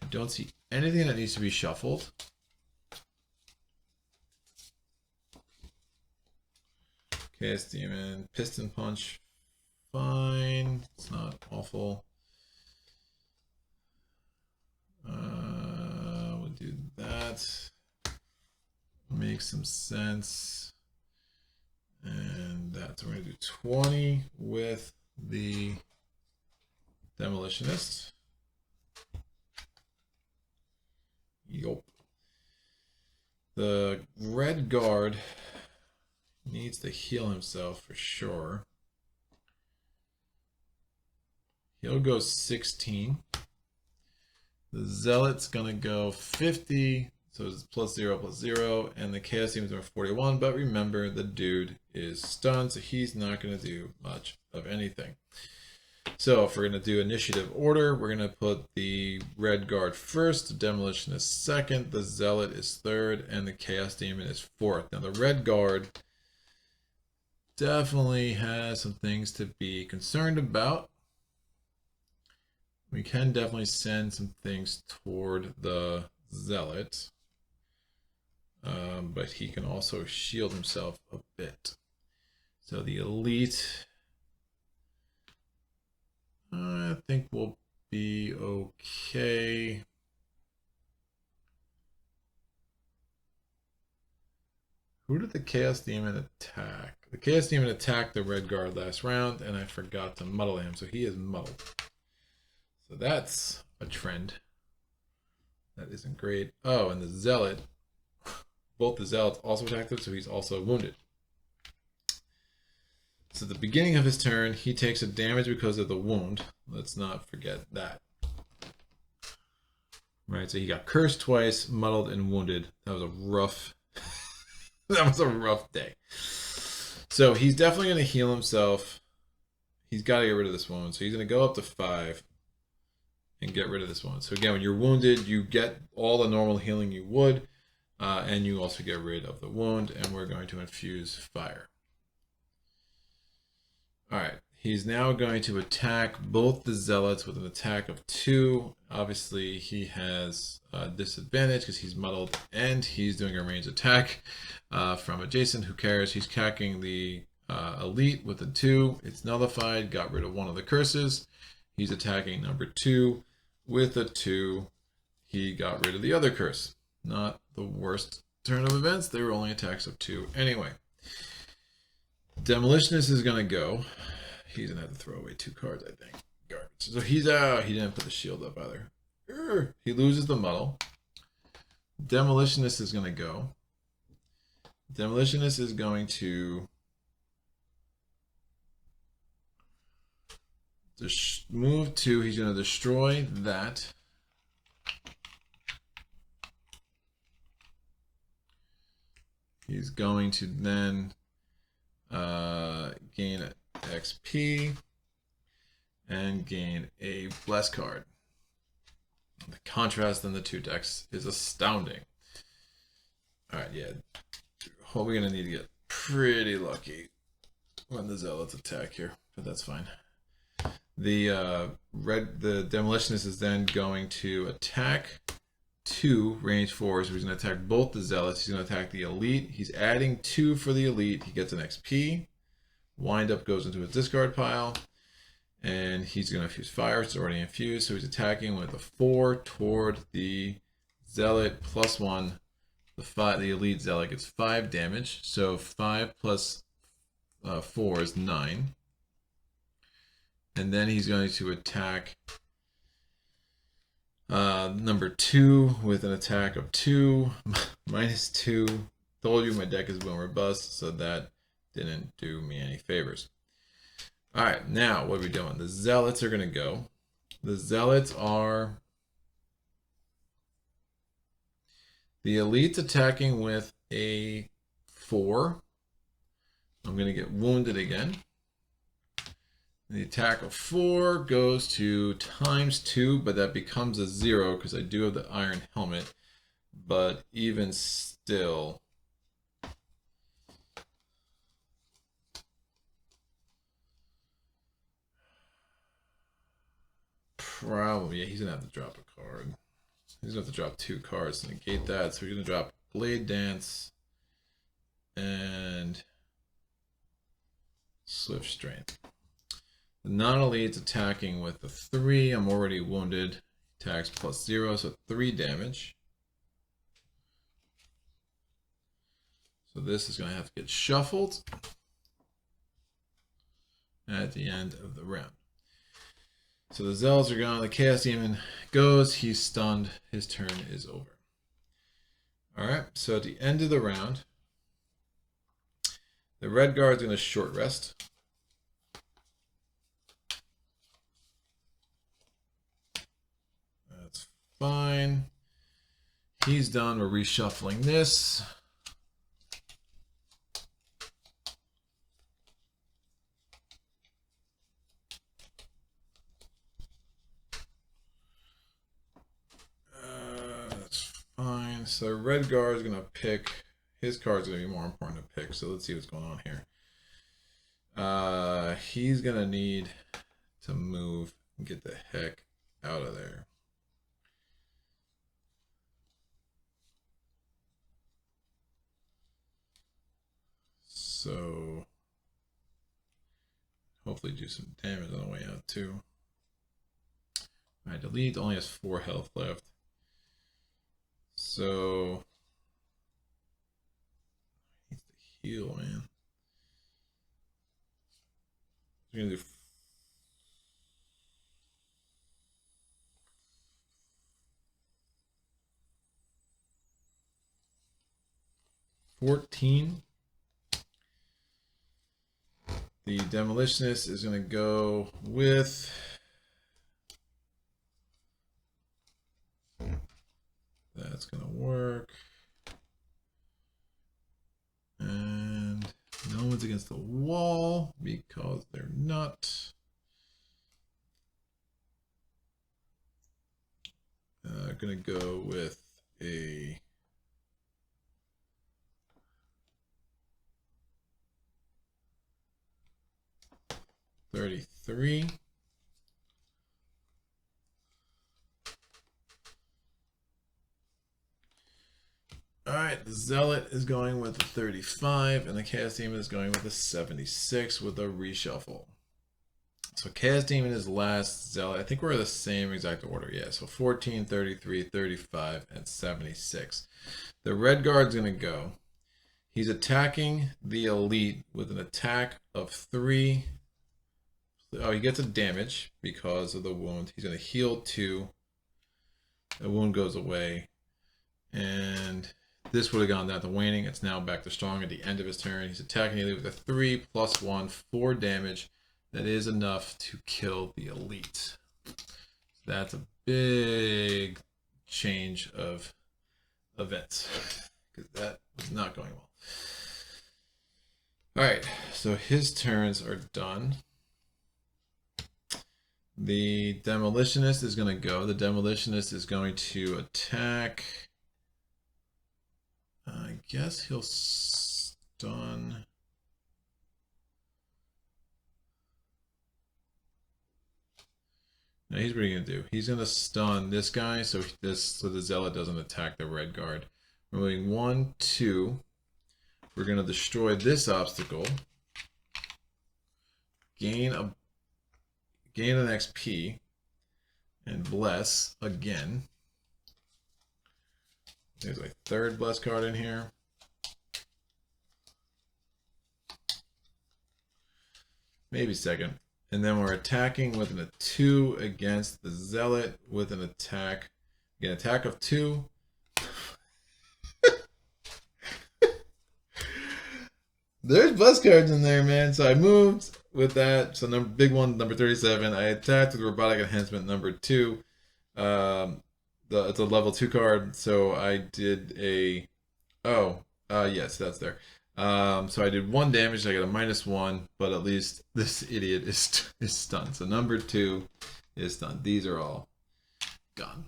I don't see anything that needs to be shuffled. Chaos Demon, Piston Punch, fine. It's not awful. We'll do that. Makes some sense. And that's, we're going to do 20 with the Demolitionist. Yup. The red guard needs to heal himself for sure. He'll go 16. The Zealot's going to go 50. So it's +0, +0, and the Chaos Demons are 41, but remember, the dude is stunned, so he's not going to do much of anything. So if we're going to do initiative order, we're going to put the red guard first, the Demolitionist second, the Zealot is third, and the Chaos Demon is fourth. Now the red guard definitely has some things to be concerned about. We can definitely send some things toward the Zealot. But he can also shield himself a bit. So the elite, I think will be okay. Who did the Chaos Demon attack? The Chaos Demon attacked the red guard last round, and I forgot to muddle him, so he is muddled. So that's a trend. That isn't great. Oh, and the Zealot, both the Zealots also attacked him, so he's also wounded. So at the beginning of his turn, he takes a damage because of the wound. Let's not forget that. Right, so he got cursed twice, muddled, and wounded. That was a rough, that was a rough day. So he's definitely going to heal himself. He's got to get rid of this wound. So he's going to go up to 5 and get rid of this wound. So again, when you're wounded, you get all the normal healing you would. And you also get rid of the wound, and we're going to infuse fire. All right, he's now going to attack both the Zealots with an attack of 2. Obviously, he has disadvantage because he's muddled, and he's doing a ranged attack from adjacent. Who cares? He's attacking the elite with a 2. It's nullified, got rid of one of the curses. He's attacking number 2 with a 2. He got rid of the other curse. Not the worst turn of events. They were only attacks of 2 anyway. Demolitionist is going to go. He's going to have to throw away 2 cards, I think. Garbage. So he's out. He didn't put the shield up either. He loses the muddle. Demolitionist is going to go. Demolitionist is going to move to, he's going to destroy that. He's going to then gain XP and gain a bless card. The contrast in the two decks is astounding. Alright, yeah. We're going to need to get pretty lucky when the Zealots attack here, but that's fine. The Demolitionist is then going to attack 2 range 4, so he's going to attack both the Zealots. He's going to attack the Elite. He's adding 2 for the Elite. He gets an XP. Wind up goes into his discard pile, and he's going to infuse fire. It's already infused, so he's attacking with a 4 toward the Zealot plus 1. The Elite Zealot gets 5 damage, so 5 plus 4 is 9. And then he's going to attack number 2 with an attack of 2, -2. Told you my deck is bone robust, so that didn't do me any favors. Alright, now what are we doing? The Zealots are going to go. The Zealots are... The Elite's attacking with a 4. I'm going to get wounded again. The attack of 4 goes to ×2, but that becomes a 0 because I do have the iron helmet. But even still, probably, yeah, he's going to have to drop a card. He's going to have to drop 2 cards to negate that. So we're going to drop Blade Dance and Swift Strength. The non-elite's attacking with a 3. I'm already wounded. Attacks plus 0, so 3 damage. So this is going to have to get shuffled at the end of the round. So the Zealots are gone. The Chaos Demon goes. He's stunned. His turn is over. Alright, so at the end of the round, the Red Guard's going to short rest. That's fine. He's done. We're reshuffling this. That's fine. So Red Guard is going to pick. His card's going to be more important to pick. So let's see what's going on here. He's going to need to move and get the heck out of there. So hopefully do some damage on the way out too. Alright, Delete only has 4 health left. So he needs to heal, man. We're gonna do 14. The Demolitionist is going to go with that's going to work. And no one's against the wall because they're not. Going to go with a $33. Alright, the Zealot is going with a 35, and the Chaos Demon is going with a 76 with a reshuffle. So Chaos Demon is last, Zealot, I think we're in the same exact order, yeah. So 14, 33, 35, and 76. The Red Guard's going to go. He's attacking the Elite with an attack of 3. Oh, he gets a damage because of the wound. He's going to heal 2. The wound goes away. And this would have gone down to waning. It's now back to strong at the end of his turn. He's attacking the elite with a 3 + 1, 4 damage. That is enough to kill the elite. That's a big change of events, because that was not going well. All right, so his turns are done. The Demolitionist is going to go. The Demolitionist is going to attack. I guess he'll stun. Now he's what he's going to do. He's going to stun this guy so the Zealot doesn't attack the red guard. We're moving 1, 2. We're going to destroy this obstacle. Gain an XP. And bless again. There's a 3rd bless card in here. Maybe 2nd. And then we're attacking with a 2 against the Zealot with an attack. Again, attack of 2. There's bless cards in there, man. So I moved with that. So big one, number 37. I attacked with Robotic Enhancement number 2. It's a level 2 card. So I did a... yes, that's there. So I did 1 damage, I got a -1, but at least this idiot is stunned. So number 2 is stunned. These are all gone.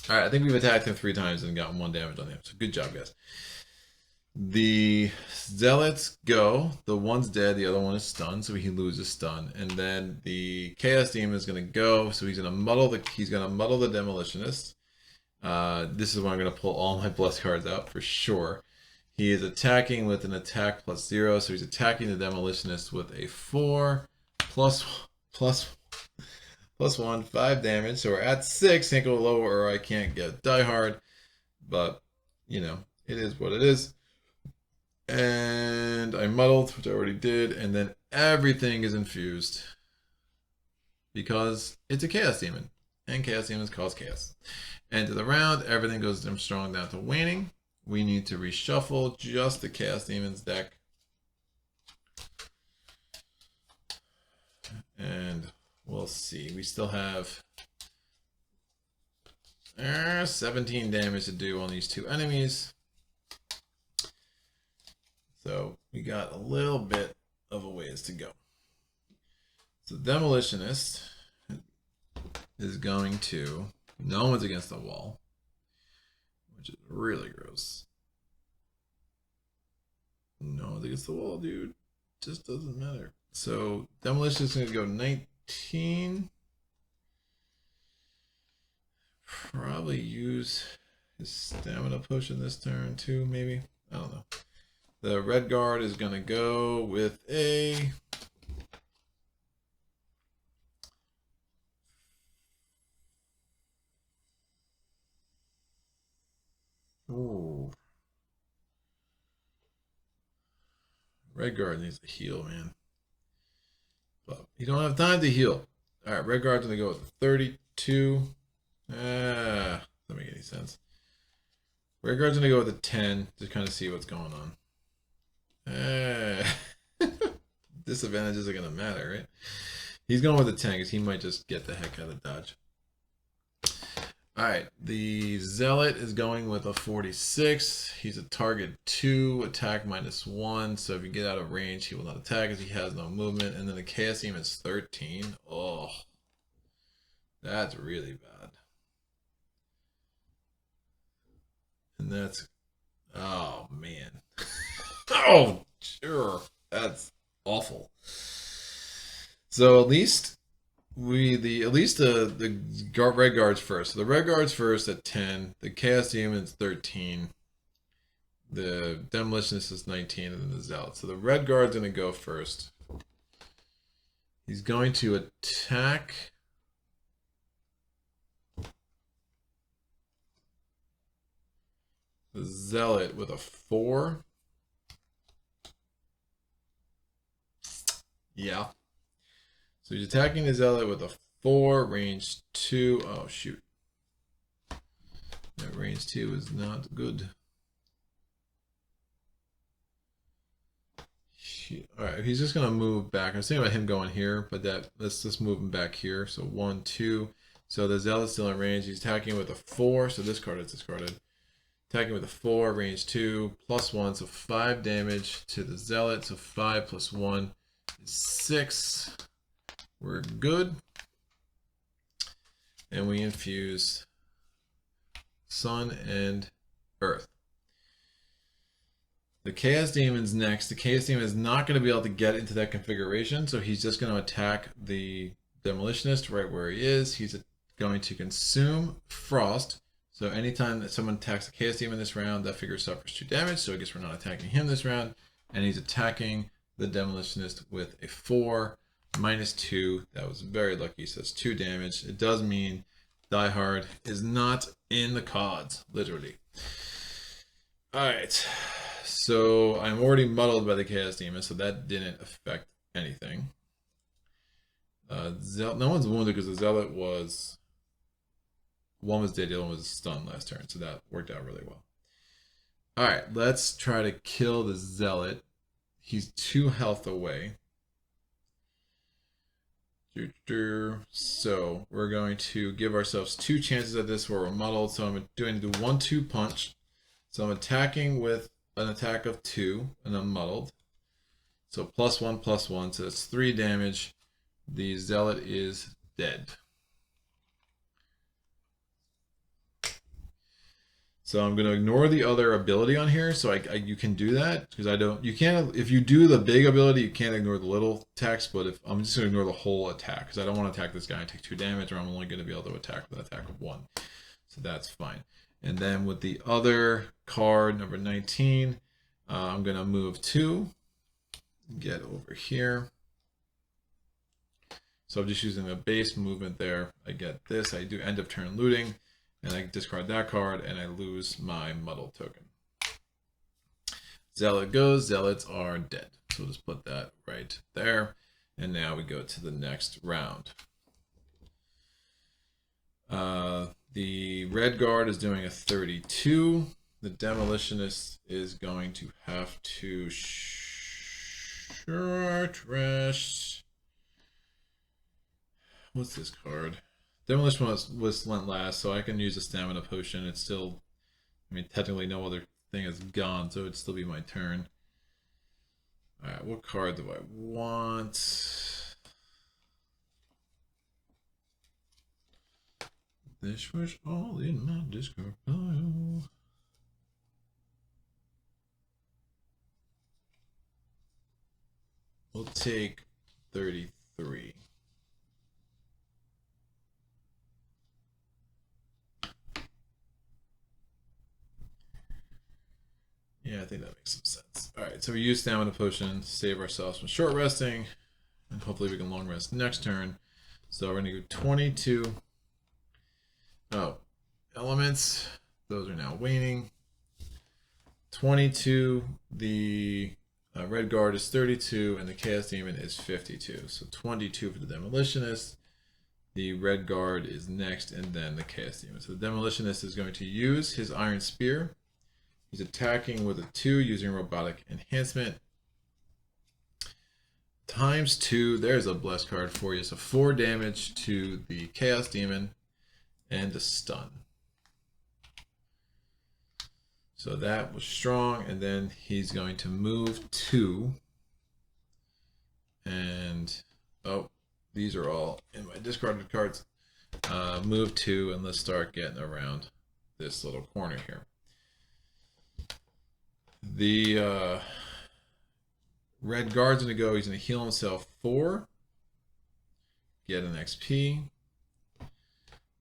Alright, I think we've attacked him 3 times and gotten 1 damage on him. So good job, guys. The Zealots go. The one's dead, the other one is stunned, so he loses stun. And then the Chaos Demon is gonna go, so he's gonna muddle the Demolitionist. This is when I'm gonna pull all my bless cards out for sure. He is attacking with an attack +0, so he's attacking the Demolitionist with a 4 plus 1, 5 damage. So we're at 6. Can't go lower or I can't get Die Hard. But, you know, it is what it is. And I muddled, which I already did. And then everything is infused. Because it's a Chaos Demon. And Chaos Demons cause chaos. End of the round, everything goes from strong down to waning. We need to reshuffle just the Chaos Demons deck. And we'll see. We still have 17 damage to do on these 2 enemies. So we got a little bit of a ways to go. So Demolitionist is going to... No one's against the wall. Which is really gross. No, against the wall, dude. Just doesn't matter. So Demolition is going to go 19. Probably use his stamina potion this turn too, maybe. I don't know. The red guard is going to go with a... Ooh. Red guard needs to heal, man. But you don't have time to heal. All right, red guard's gonna go with 32. Doesn't make any sense. Red guard's gonna go with a 10 to kind of see what's going on. Disadvantages are gonna matter, right? He's going with a 10 because he might just get the heck out of dodge. Alright, the Zealot is going with a 46. He's a target 2, attack -1. So if you get out of range, he will not attack as he has no movement. And then the Chaos Demon is 13. Oh, that's really bad. And that's... Oh, man. Oh, sure. That's awful. So at least... the red guards first. So the red guards first at 10. The Chaos Demon's 13. The Demolitionist is 19, and then the Zealot. So the red guard's gonna go first. He's going to attack the Zealot with a 4. Yeah. So he's attacking the Zealot with a 4, range 2. Oh, shoot. That range 2 is not good. All right, he's just gonna move back. I was thinking about him going here, but let's just move him back here. So 1, 2. So the Zealot's still in range. He's attacking with a 4, so this card is discarded. Attacking with a 4, range 2, +1, so 5 damage to the Zealot. So 5 + 1 is 6. We're good. And we infuse Sun and Earth. The Chaos Demon's next. The Chaos Demon is not going to be able to get into that configuration, so he's just going to attack the Demolitionist right where he is. He's going to consume Frost. So anytime that someone attacks the Chaos Demon this round, that figure suffers 2 damage, so I guess we're not attacking him this round. And he's attacking the Demolitionist with a 4, -2. That was very lucky, so that's 2 damage. It does mean Die Hard is not in the cards, literally. Alright. So I'm already muddled by the Chaos Demon, so that didn't affect anything. No one's wounded because the Zealot was... One was dead, the other one was stunned last turn, so that worked out really well. Alright, let's try to kill the Zealot. He's 2 health away. So we're going to give ourselves 2 chances at this where we're muddled. So I'm doing the 1-2 punch. So I'm attacking with an attack of 2, and I'm muddled. So +1, +1, so that's 3 damage. The Zealot is dead. So I'm going to ignore the other ability on here. So you can do that because you can't, if you do the big ability, you can't ignore the little attacks. But if I'm just going to ignore the whole attack because I don't want to attack this guy and take 2 damage, or I'm only going to be able to attack with an attack of 1. So that's fine. And then with the other card, number 19, I'm going to move 2, get over here. So I'm just using the base movement there. I get this. I do end of turn looting. And I discard that card, and I lose my muddle token. Zealot goes. Zealots are dead. So we'll just put that right there. And now we go to the next round. The red guard is doing a 32. The Demolitionist is going to have to short rest. What's this card? Demolition was went last, so I can use a stamina potion. It's still, I mean, technically no other thing is gone, so it'd still be my turn. Alright, what card do I want? This was all in my discard pile. We'll take 33. Yeah, I think that makes some sense. All right, so we use stamina potion to save ourselves from short resting, and hopefully we can long rest next turn. So we're gonna go 22. Oh, elements. Those are now waning. 22. The red guard is 32, and the Chaos Demon is 52. So 22 for the Demolitionist. The red guard is next, and then the Chaos Demon. So the Demolitionist is going to use his Iron Spear. He's attacking with a 2 using robotic enhancement. ×2, there's a blessed card for you. So 4 damage to the Chaos Demon and a stun. So that was strong, and then he's going to move 2. And, oh, these are all in my discarded cards. Move 2, and let's start getting around this little corner here. The red guard's going to go. He's going to heal himself 4. Get an XP.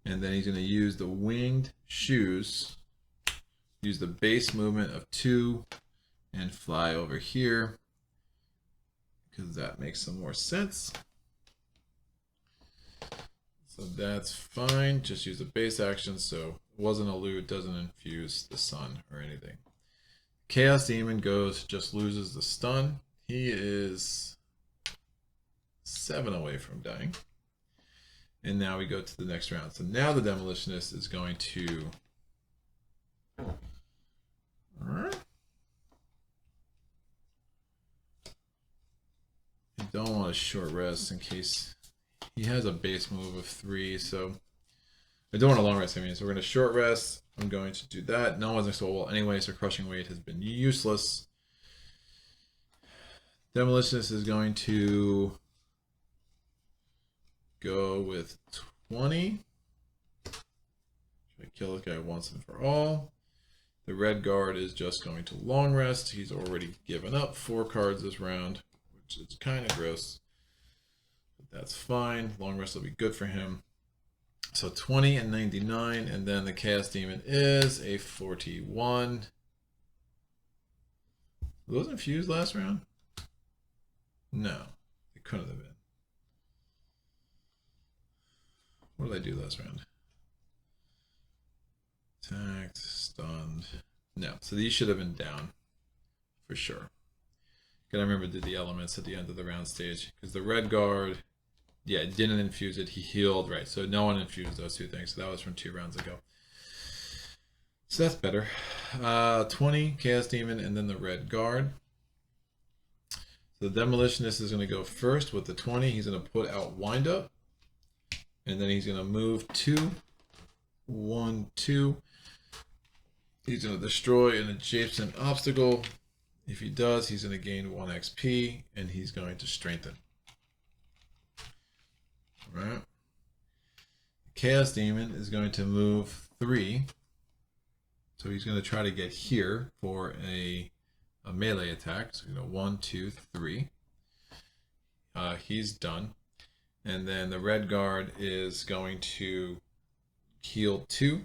And then he's going to use the winged shoes. Use the base movement of 2 and fly over here. Because that makes some more sense. So that's fine. Just use the base action. So it wasn't a loot. Doesn't infuse the sun or anything. Chaos Demon goes, just loses the stun. He is 7 away from dying. And now we go to the next round. So now the Demolitionist is going to... a short rest in case he has a base move of 3. So I don't want a long rest, I mean. So we're going to short rest. I'm going to do that. No one's next to a wall anyway, so crushing weight has been useless. Demolitionist is going to go with 20. Try to kill this guy once and for all. The red guard is just going to long rest. He's already given up 4 cards this round, which is kind of gross. But that's fine. Long rest will be good for him. So 20 and 99, and then the Chaos Demon is a 41. Were those infused last round? No, it couldn't have been. What did I do last round? Attacked, stunned. No, so these should have been down for sure. Gotta remember to do the elements at the end of the round stage, because the red guard, yeah, it didn't infuse it. He healed, right? So no one infused those 2 things. So that was from 2 rounds ago. So that's better. 20 Chaos Demon, and then the red guard. The Demolitionist is going to go first with the 20. He's going to put out Wind Up. And then he's going to move 2. 1, 2. He's going to destroy an adjacent obstacle. If he does, he's going to gain 1 XP. And he's going to strengthen. Alright. Chaos Demon is going to move 3. So he's going to try to get here for a melee attack. So, 1, 2, 3. He's done. And then the red guard is going to heal 2.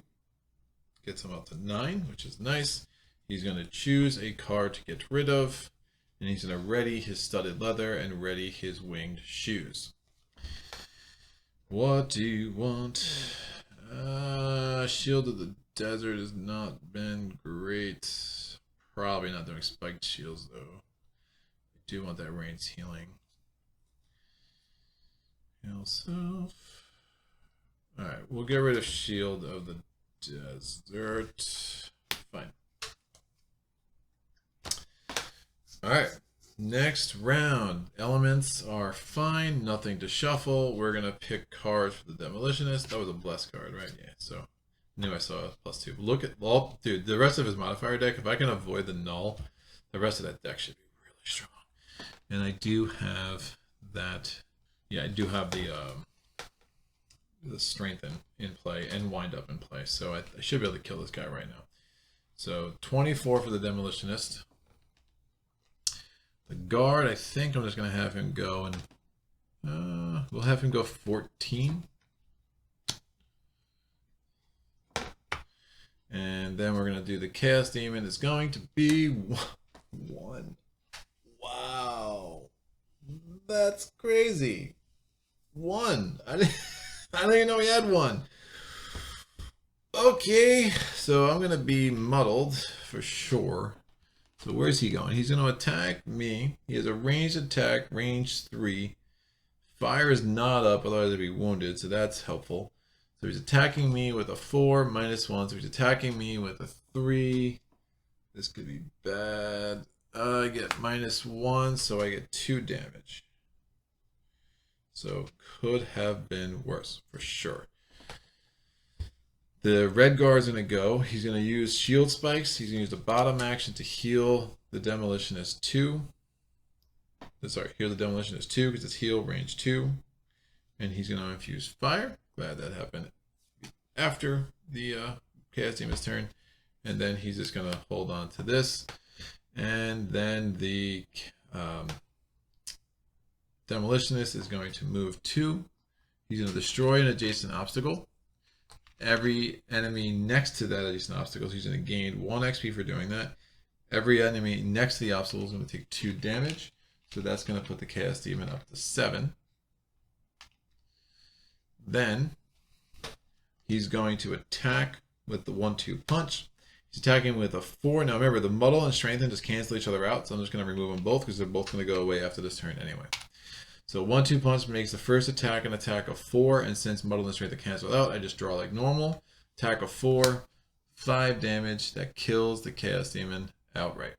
Gets him up to 9, which is nice. He's going to choose a card to get rid of. And he's going to ready his studded leather and ready his winged shoes. What do you want? Shield of the Desert has not been great. Probably not doing spiked shields though. I do want that ranged healing. Heal self. Alright, we'll get rid of Shield of the Desert. Fine. Alright, next round. Elements are fine, nothing to shuffle. We're gonna pick cards for the Demolitionist. That was a blessed card, right? Yeah, so knew I saw a +2. Look at, well, dude, the rest of his modifier deck, if I can avoid the null, the rest of that deck should be really strong. And I do have that, yeah, I do have the strengthen in play and wind up in play. So I should be able to kill this guy right now. So 24 for the Demolitionist. The guard, I think I'm just going to have him go and we'll have him go 14. And then we're going to do the Chaos Demon. It's going to be 1. Wow. That's crazy. 1. I didn't even know he had 1. Okay, so I'm going to be muddled for sure. So where's he going? He's going to attack me. He has a ranged attack, range 3. Fire is not up, otherwise I'd be wounded, so that's helpful. So he's attacking me with a 4, -1. So he's attacking me with a 3. This could be bad. I get -1, so I get 2 damage. So could have been worse, for sure. The red guard is going to go. He's going to use shield spikes. He's going to use the bottom action to heal the Demolitionist 2. Sorry, heal the Demolitionist 2 because it's heal range 2. And he's going to infuse fire. Glad that happened after the Chaos Demon's turn. And then he's just going to hold on to this. And then the Demolitionist is going to move 2. He's going to destroy an adjacent obstacle. Every enemy next to that adjacent obstacle, he's going to gain 1 XP for doing that. Every enemy next to the obstacle is going to take 2 damage. So that's going to put the Chaos Demon up to 7. Then he's going to attack with the 1-2 punch. He's attacking with a 4. Now remember, the muddle and strengthen just cancel each other out. So I'm just going to remove them both because they're both going to go away after this turn anyway. So 1-2 punch makes the first attack an attack of 4. And since muddle and strength are canceled out, I just draw like normal. Attack of 4, 5 damage. That kills the Chaos Demon outright.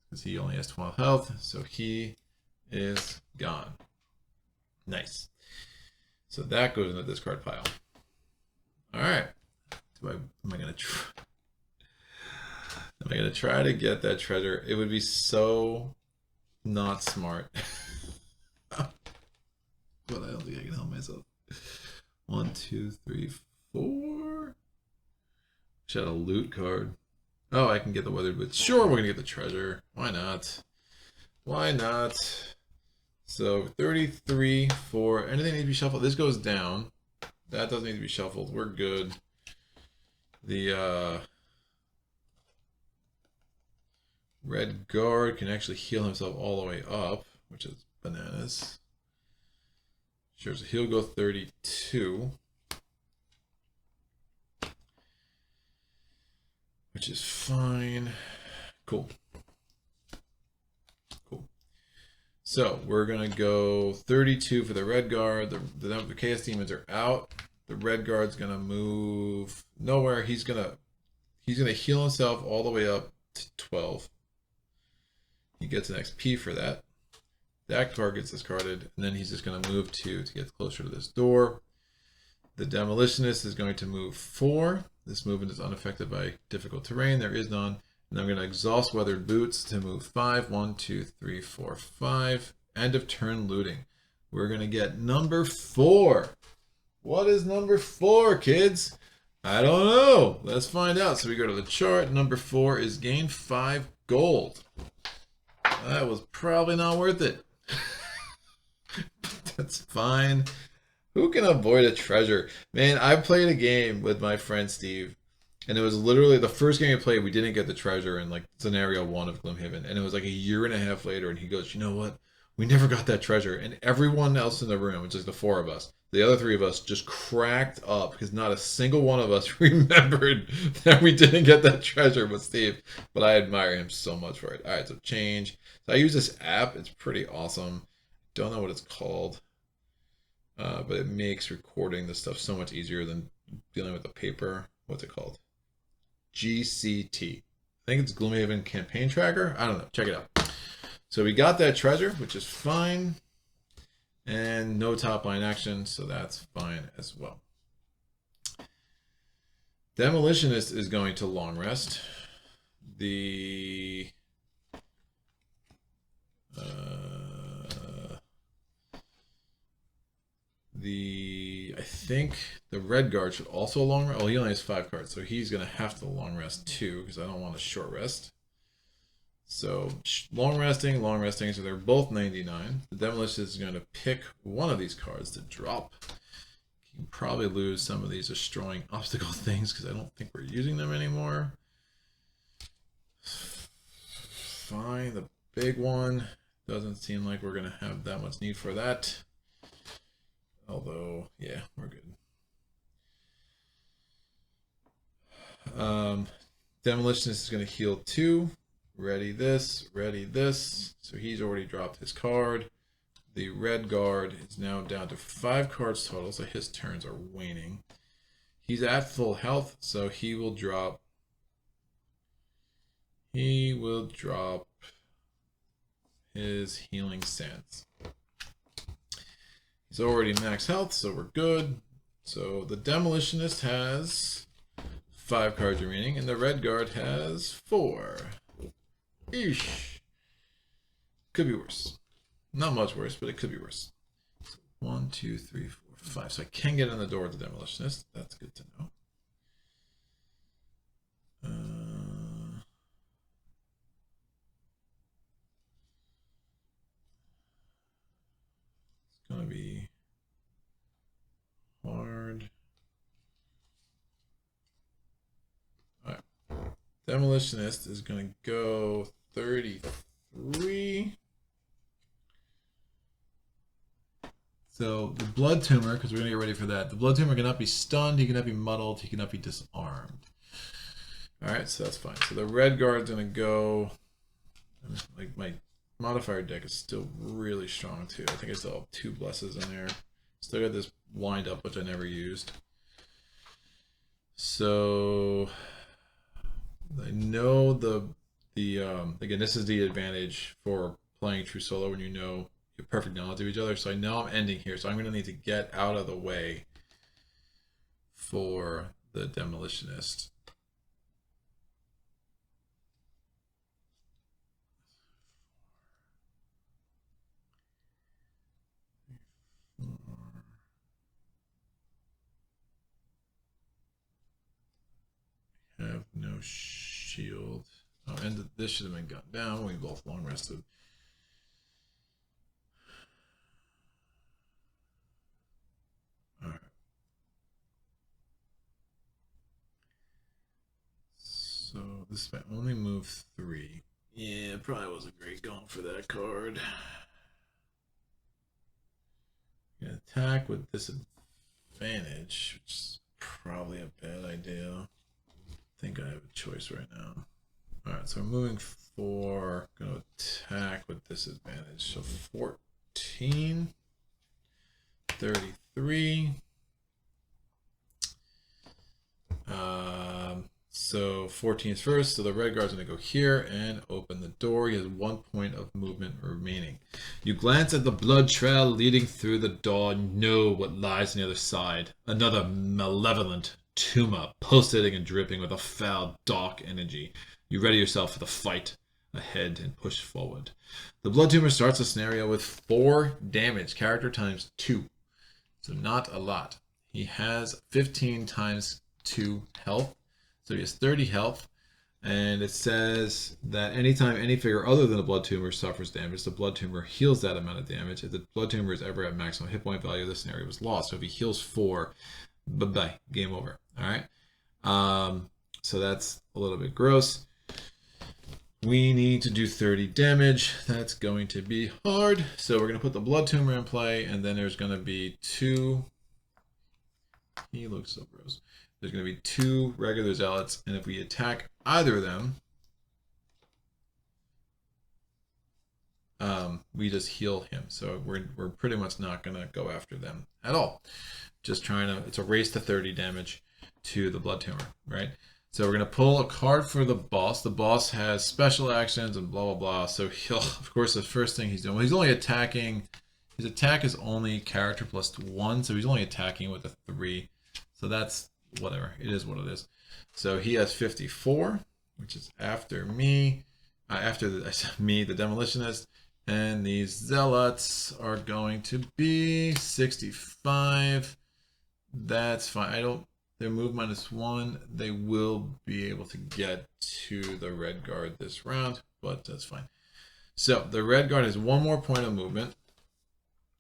Because he only has 12 health. So he is gone. Nice. So that goes in the discard pile. All right. Am I gonna try to get that treasure? It would be so not smart. But I don't think I can help myself. 1, 2, 3, 4. Should have a loot card. Oh, I can get the weathered boots. Sure, we're gonna get the treasure. Why not? Why not? So 33 for anything needs to be shuffled. This goes down. That doesn't need to be shuffled. We're good. The red guard can actually heal himself all the way up, which is bananas. Sure, so he'll go 32. Which is fine. Cool. Cool. So we're gonna go 32 for the red guard. The Chaos Demons are out. The red guard's gonna move nowhere. He's gonna heal himself all the way up to 12. He gets an XP for that. That card gets discarded, and then he's just gonna move 2 to get closer to this door. The Demolitionist is going to move 4. This movement is unaffected by difficult terrain. There is none. And I'm going to exhaust Weathered Boots to move 5. 1, 2, 3, 4, 5. End of turn looting. We're going to get number 4. What is number 4, kids? I don't know. Let's find out. So we go to the chart. Number 4 is gain 5 gold. That was probably not worth it. That's fine. Who can avoid a treasure? Man, I played a game with my friend Steve, and it was literally the first game we played, we didn't get the treasure in like scenario 1 of Gloomhaven, and it was like a year and a half later, and he goes, you know what? We never got that treasure. And everyone else in the room, which is the 4 of us, the other 3 of us just cracked up because not a single one of us remembered that we didn't get that treasure with Steve. But I admire him so much for it. All right, so change. So I use this app. It's pretty awesome. Don't know what it's called. But it makes recording this stuff so much easier than dealing with the paper. What's it called? GCT. I think it's Gloomhaven Campaign Tracker. I don't know. Check it out. So we got that treasure, which is fine. And no top line action, so that's fine as well. Demolitionist is going to long rest. I think the red guard should also long rest. Oh, he only has 5 cards, so he's going to have to long rest too, because I don't want a short rest. So long resting, so they're both 99. The Demolitionist is going to pick one of these cards to drop. You can probably lose some of these destroying obstacle things, because I don't think we're using them anymore. Fine, the big one. Doesn't seem like we're going to have that much need for that. Although, yeah, we're good. Demolitionist is going to heal 2. Ready this, ready this. So he's already dropped his card. The red guard is now down to 5 cards total, so his turns are waning. He's at full health, so he will drop. He will drop his healing sands. He's already max health, so we're good. So the Demolitionist has 5 cards remaining, and the red guard has 4. Eesh. Could be worse. Not much worse, but it could be worse. So 1, 2, 3, 4, 5. So I can get in the door with the Demolitionist. That's good to know. It's gonna be hard. All right. Demolitionist is gonna go 33. So the Blood Tumor, because we're going to get ready for that. The Blood Tumor cannot be stunned, he cannot be muddled, he cannot be disarmed. Alright, so that's fine. So the red guard's going to go... Like, my modifier deck is still really strong, too. I think I still have 2 blesses in there. Still got this wind up, which I never used. So... I know again, this is the advantage for playing True Solo when you know perfect knowledge of each other. So I know I'm ending here. So I'm going to need to get out of the way for the Demolitionist. Have no shield. Oh, and this should have been gone down. We both long rested. All right. So this might only move 3. Yeah, probably wasn't great going for that card. Gonna attack with disadvantage, which is probably a bad idea. I think I have a choice right now. Alright, so I'm moving 4. Gonna attack with disadvantage. So 14, 33. So 14 is first, so the red guard's going to go here and open the door. He has 1 point of movement remaining. You glance at the blood trail leading through the door and know what lies on the other side. Another malevolent tumor, pulsating and dripping with a foul, dark energy. You ready yourself for the fight ahead and push forward. The blood tumor starts the scenario with 4 damage, character times 2. So not a lot. He has 15 times 2 health. So he has 30 health, and it says that anytime any figure other than the blood tumor suffers damage, the blood tumor heals that amount of damage. If the blood tumor is ever at maximum hit point value, the scenario was lost. So if he heals 4, bye-bye, game over. All right. So that's a little bit gross. We need to do 30 damage. That's going to be hard. So we're going to put the blood tumor in play, and then there's going to be 2. He looks so gross. There's going to be 2 regular zealots, and if we attack either of them, we just heal him. So we're pretty much not going to go after them at all. Just trying to, it's a race to 30 damage to the blood tumor, right? So we're going to pull a card for the boss. The boss has special actions and blah, blah, blah. So he'll, of course, the first thing he's doing, well, he's only attacking, his attack is only character plus 1, so he's only attacking with a 3. So that's whatever, it is what it is. So he has 54, which is after me, me, the Demolitionist, and these zealots are going to be 65. That's fine. They move -1. They will be able to get to the red guard this round, but that's fine. So the red guard has 1 more point of movement.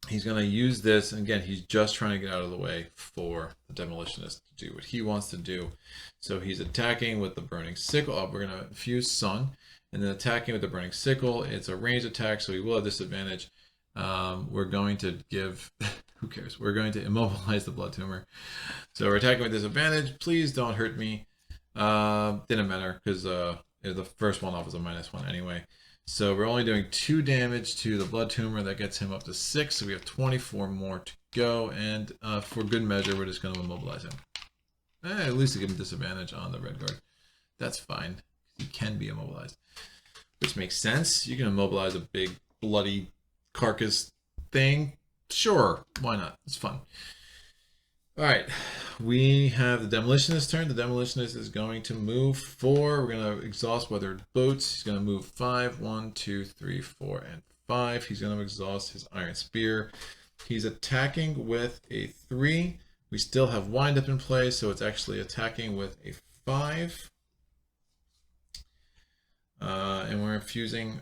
He's going to use this, and again, he's just trying to get out of the way for the Demolitionist to do what he wants to do. So he's attacking with the Burning Sickle. Oh, we're going to infuse Sun, and then attacking with the Burning Sickle. It's a ranged attack, so he will have disadvantage. We're going to give, who cares? We're going to immobilize the blood tumor. So we're attacking with disadvantage. Please don't hurt me. Didn't matter, because the first one off was a -1 anyway. So we're only doing 2 damage to the blood tumor. That gets him up to 6. So we have 24 more to go. And for good measure, we're just going to immobilize him. At least to give him disadvantage on the red guard. That's fine. He can be immobilized. Which makes sense. You can immobilize a big bloody carcass thing. Sure. Why not? It's fun. Alright, we have the Demolitionist turn. The Demolitionist is going to move 4. We're going to exhaust weathered boats. He's going to move 5. 1, 2, 3, 4, and 5. He's going to exhaust his Iron Spear. He's attacking with a 3. We still have wind up in play, so it's actually attacking with a 5. And we're infusing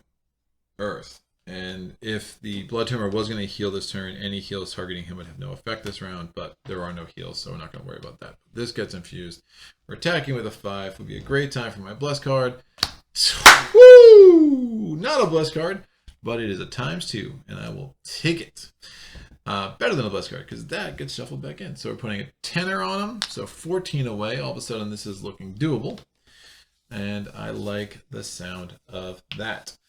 Earth. And if the blood tumor was going to heal this turn, any heals targeting him would have no effect this round, but there are no heals, so we're not going to worry about that. This gets infused. We're attacking with a 5. Would be a great time for my bless card. Woo! Not a bless card, but it is a ×2, and I will take it. Better than a bless card, because that gets shuffled back in. So we're putting a 10er on him, so 14 away. All of a sudden, this is looking doable, and I like the sound of that.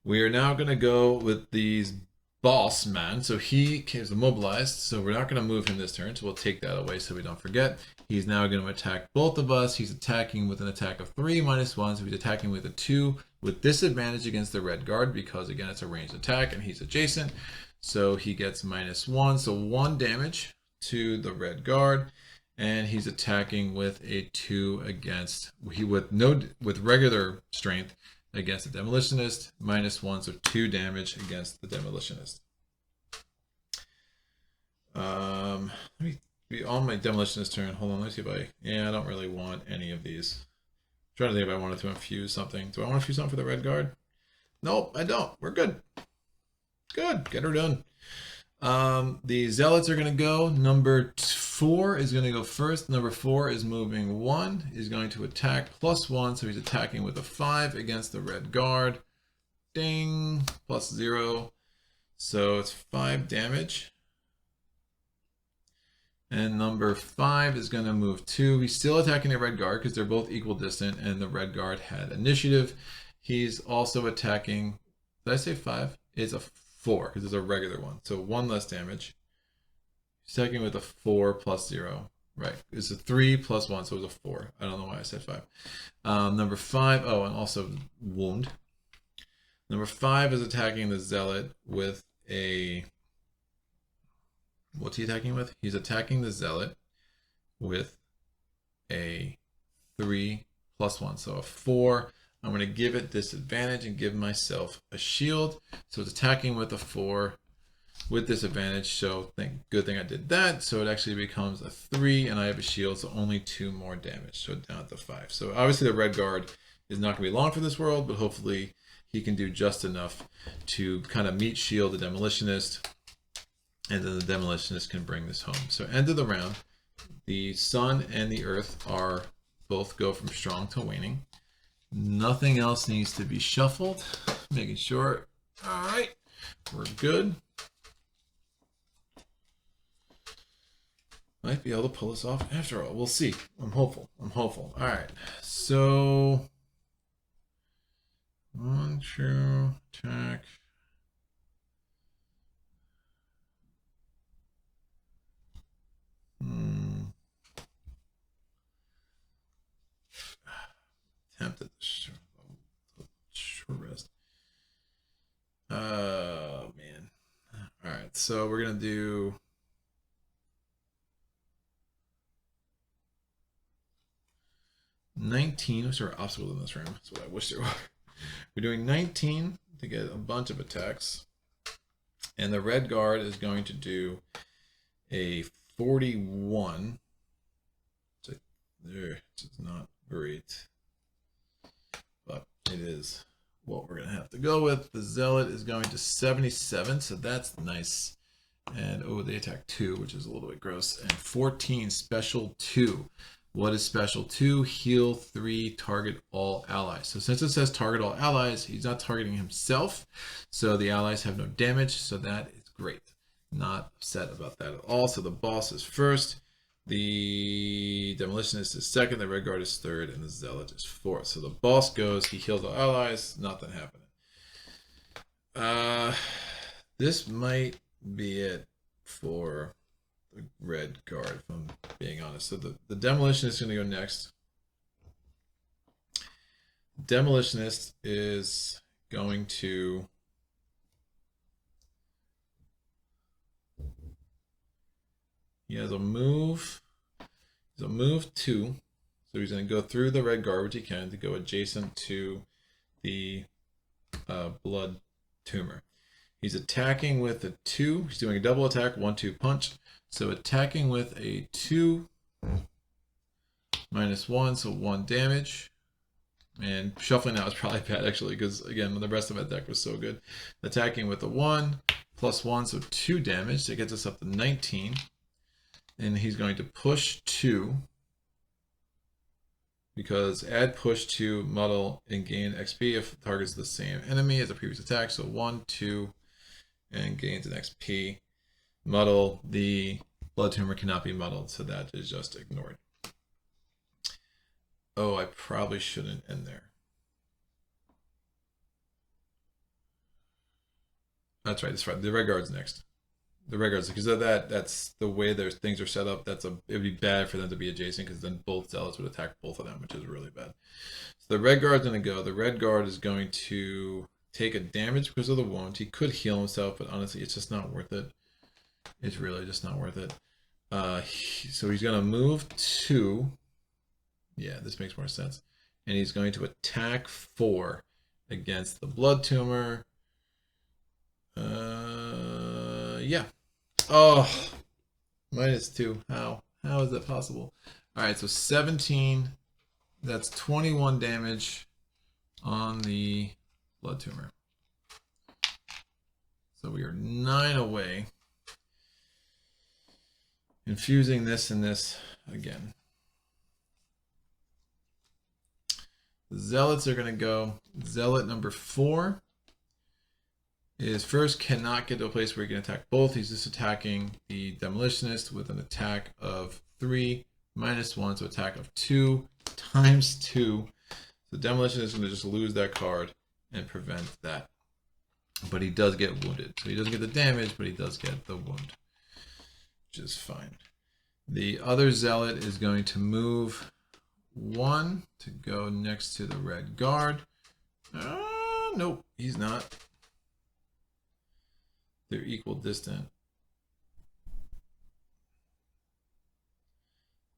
We are now going to go with these boss man. So he is immobilized, so we're not going to move him this turn, so we'll take that away so we don't forget. He's now going to attack both of us. He's attacking with an attack of 3 -1, so he's attacking with a 2 with disadvantage against the red guard because, again, it's a ranged attack and he's adjacent. So he gets -1, so 1 damage to the red guard, and he's attacking with a 2 against with regular strength against the Demolitionist, -1, so 2 damage against the Demolitionist. Let me be on my Demolitionist turn. Hold on, let me see if I don't really want any of these. I'm trying to think if I wanted to infuse something. Do I want to infuse something for the red guard? Nope, I don't. We're good. Good, get her done. The Zealots are going to go. Number 4 is going to go first. Number 4 is moving 1. He's going to attack +1, so he's attacking with a 5 against the red guard. Ding, +0. So it's 5 damage. And number 5 is going to move 2. He's still attacking the red guard because they're both equal distant, and the red guard had initiative. He's also attacking. Did I say 5? It's a 4 because it's a regular one. So 1 less damage. He's attacking with a 4 +0. Right. It's a 3 + 1, so it was a 4. I don't know why I said 5. Number 5. Oh, and also wound. Number 5 is attacking the Zealot with a. What's he attacking with? He's attacking the Zealot with a 3 + 1, so a 4. I'm going to give it disadvantage and give myself a shield. So it's attacking with a 4 with disadvantage. So good thing I did that. So it actually becomes a 3 and I have a shield. So only 2 more damage. So down to 5. So obviously the red guard is not going to be long for this world, but hopefully he can do just enough to kind of meet shield the Demolitionist. And then the Demolitionist can bring this home. So end of the round, the sun and the earth are both go from strong to waning. Nothing else needs to be shuffled. Making sure. All right, we're good. Might be able to pull this off after all. We'll see. I'm hopeful. I'm hopeful. All right. So 1, 2, attack. Tempted short rest. Oh man. All right, so we're gonna do 19. What's our obstacle in this room? That's what I wish there were. We're doing 19 to get a bunch of attacks, and the red guard is going to do a 41. It's not great, but it is what we're going to have to go with. The Zealot is going to 77, so that's nice. And oh, they attack 2, which is a little bit gross. And 14, special 2. What is special 2? Heal 3, target all allies. So since it says target all allies, he's not targeting himself, so the allies have no damage, so that is great. Not upset about that at all. So the boss is first, the Demolitionist is second, the red guard is third, and the Zealot is fourth. So the boss goes, he heals all allies, nothing happening. This might be it for the red guard, if I'm being honest. So the Demolitionist is going to go next. Demolitionist is going to he has a move. He's a move 2. So he's going to go through the red guard, which he can, to go adjacent to the Blood Tumor. He's attacking with a 2. He's doing a double attack, 1-2 punch. So attacking with a 2 -1, so 1 damage. And shuffling out is probably bad actually, because again, the rest of my deck was so good. Attacking with a 1 +1, so 2 damage. That gets us up to 19. And he's going to push 2. Because add push to muddle and gain XP if it targets the same enemy as a previous attack. So 1, 2, and gains an XP. Muddle, the Blood Tumor cannot be muddled, so that is just ignored. Oh, I probably shouldn't end there. That's right, that's right. The red guard's next. The red guards, because of that's the way their things are set up. It would be bad for them to be adjacent, because then both Zealots would attack both of them, which is really bad. So the red guard's going to go. The red guard is going to take a damage because of the wound. He could heal himself, but honestly, it's just not worth it. It's really just not worth it. So he's going to move 2. Yeah, this makes more sense. And he's going to attack 4 against the Blood Tumor. Yeah. Oh, -2. How? How is that possible? All right, so 17. That's 21 damage on the Blood Tumor. So we are 9 away. Infusing this and this again. The Zealots are going to go. Zealot number 4 is first cannot get to a place where he can attack both. He's just attacking the Demolitionist with an attack of 3 -1, so attack of 2 times 2. The Demolitionist is going to just lose that card and prevent that. But he does get wounded. So he doesn't get the damage, but he does get the wound, which is fine. The other Zealot is going to move 1 to go next to the Red Guard. Nope, he's not. They're equal distant.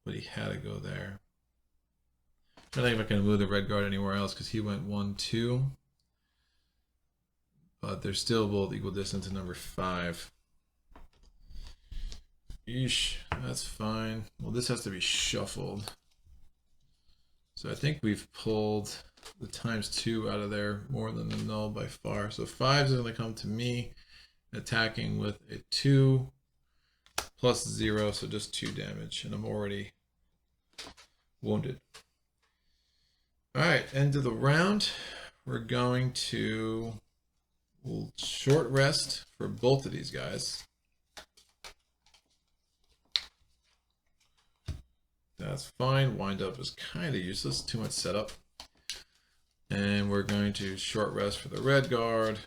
But he had to go there. I don't think if I can move the Red Guard anywhere else because he went 1, 2. But they're still both equal distance to number 5. Yeesh, that's fine. Well, this has to be shuffled. So I think we've pulled the ×2 out of there more than the null by far. So 5 is going to come to me, attacking with a 2 plus 0, so just 2 damage, and I'm already wounded. All right, end of the round. We're going to short rest for both of these guys. That's fine. Wind up is kind of useless. Too much setup. And we're going to short rest for the Red Guard.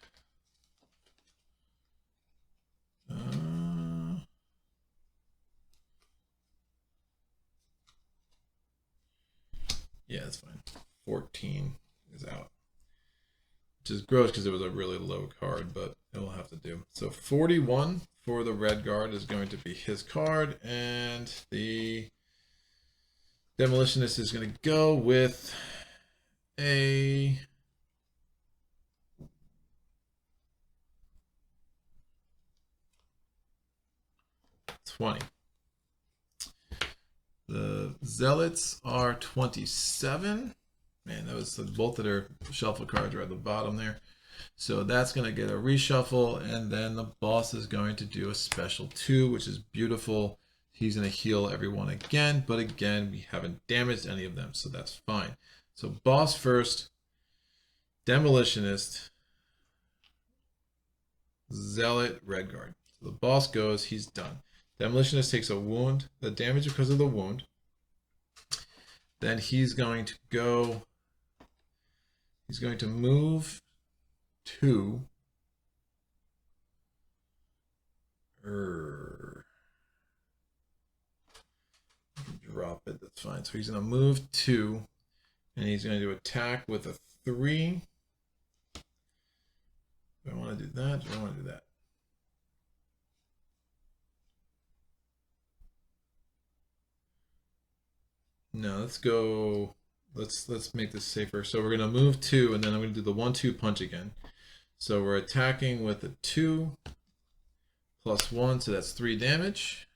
Yeah, that's fine. 14 is out. Which is gross because it was a really low card, but it will have to do. So 41 for the Red Guard is going to be his card, and the Demolitionist is going to go with a $20. The Zealots are 27. Man, that was both of their shuffle cards are at the bottom there. So that's going to get a reshuffle, and then the boss is going to do a special 2, which is beautiful. He's going to heal everyone again, but again, we haven't damaged any of them, so that's fine. So boss first, Demolitionist, Zealot, Red Guard. So the boss goes, he's done. Demolitionist takes a wound, the damage because of the wound. Then he's going to go, he's going to move 2. Drop it, that's fine. So he's going to move 2, and he's going to attack with a 3. Do I want to do that? Do I want to do that? No, let's go. Let's make this safer. So we're going to move 2, and then I'm going to do the 1-2 punch again. So we're attacking with a 2 plus 1, so that's 3 damage.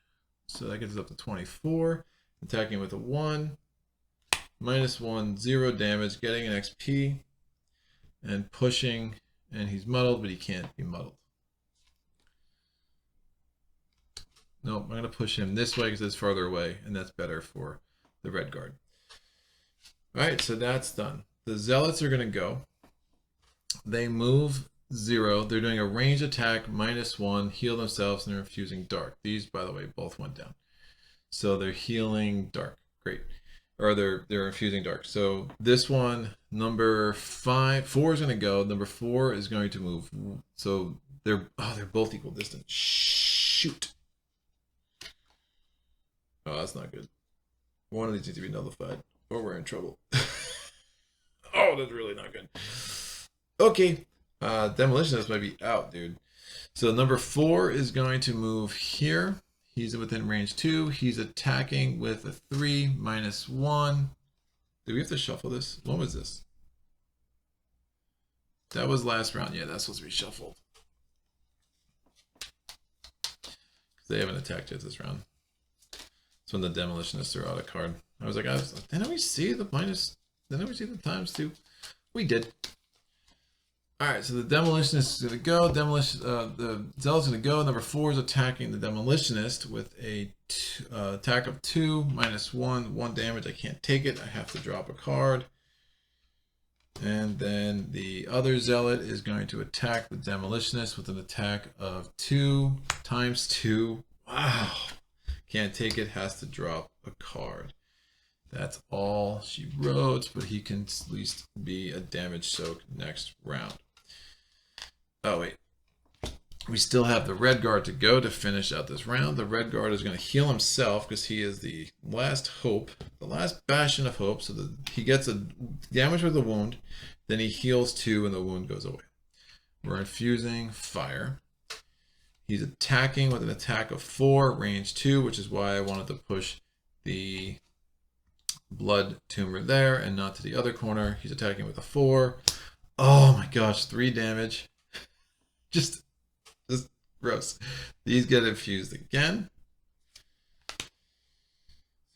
So that gets us up to 24. Attacking with a 1, -1, 0 damage, getting an XP, and pushing, and he's muddled, but he can't be muddled. Nope, I'm going to push him this way because it's farther away, and that's better for the Red Guard. All right, so that's done. The Zealots are going to go. They move 0. They're doing a range attack, -1, heal themselves, and they're infusing dark. These, by the way, both went down. So they're healing dark. Great. Or they're infusing dark. So this one, number 4 is going to go. Number 4 is going to move. So they're both equal distance. Shoot. Oh, that's not good. One of these needs to be nullified, or we're in trouble. Oh, that's really not good. Okay. Demolitionist might be out, dude. So number 4 is going to move here. He's within range 2. He's attacking with a 3 -1. Do we have to shuffle this? What was this? That was last round. Yeah, that's supposed to be shuffled. They haven't attacked yet this round. That's when the Demolitionists are out of card. I was like, didn't we see the minus? Didn't we see the ×2? We did. Alright, so the Demolitionist is going to go. The Zealot's going to go. Number 4 is attacking the Demolitionist with a attack of 2 -1. 1 damage. I can't take it. I have to drop a card. And then the other Zealot is going to attack the Demolitionist with an attack of 2 × 2. Wow. Can't take it. Has to drop a card. That's all she wrote, but he can at least be a damage soak next round. Oh, wait. We still have the Red Guard to go to finish out this round. The Red Guard is going to heal himself because he is the last hope, the last bastion of hope. So that he gets a damage with a wound, then he heals 2 and the wound goes away. We're infusing fire. He's attacking with an attack of 4, range 2, which is why I wanted to push the Blood Tumor there and not to the other corner. He's attacking with a 4. Oh my gosh, 3 damage. Just gross. These get infused again.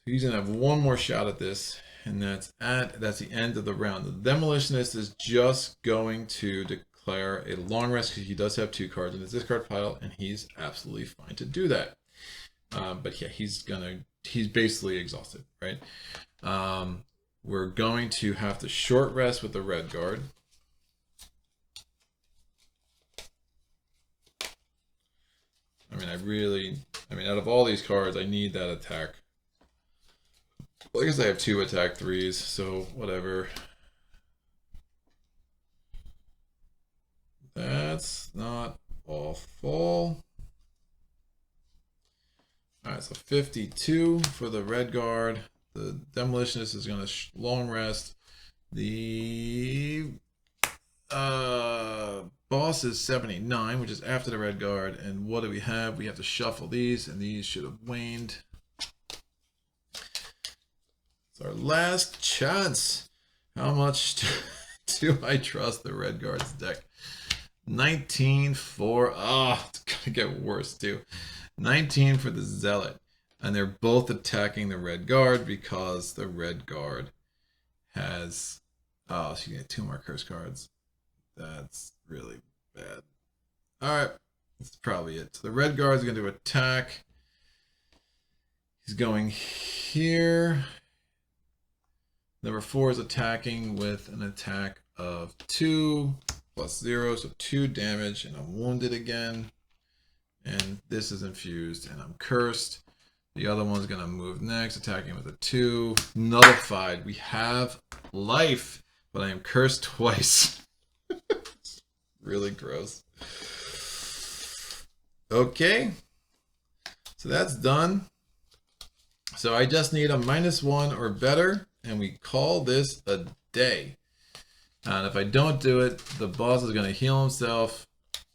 He's gonna have one more shot at this, and that's the end of the round. The Demolitionist is just going to declare a long rest because he does have 2 cards in his discard pile, and he's absolutely fine to do that. But yeah, he's basically exhausted, right? We're going to have to short rest with the Red Guard. I mean, out of all these cards, I need that attack. Well, I guess I have 2 attack 3s, so whatever. That's not awful. Alright, so 52 for the Red Guard. The Demolitionist is going to long rest. The boss is 79, which is after the Red Guard. And what do we have? We have to shuffle these, and these should have waned. It's our last chance. How much do I trust the Red Guard's deck? 19 for... it's going to get worse, too. 19 for the Zealot. And they're both attacking the Red Guard because the Red Guard has... Oh, she can get 2 more curse cards. That's really bad. Alright, that's probably it. So the Red Guard is going to attack. He's going here. Number 4 is attacking with an attack of 2 +0, so 2 damage, and I'm wounded again. And this is infused, and I'm cursed. The other one's going to move next, attacking with a 2. Nullified. We have life, but I am cursed twice. Really gross. Okay. So that's done. So I just need a -1 or better, and we call this a day. And if I don't do it, the boss is going to heal himself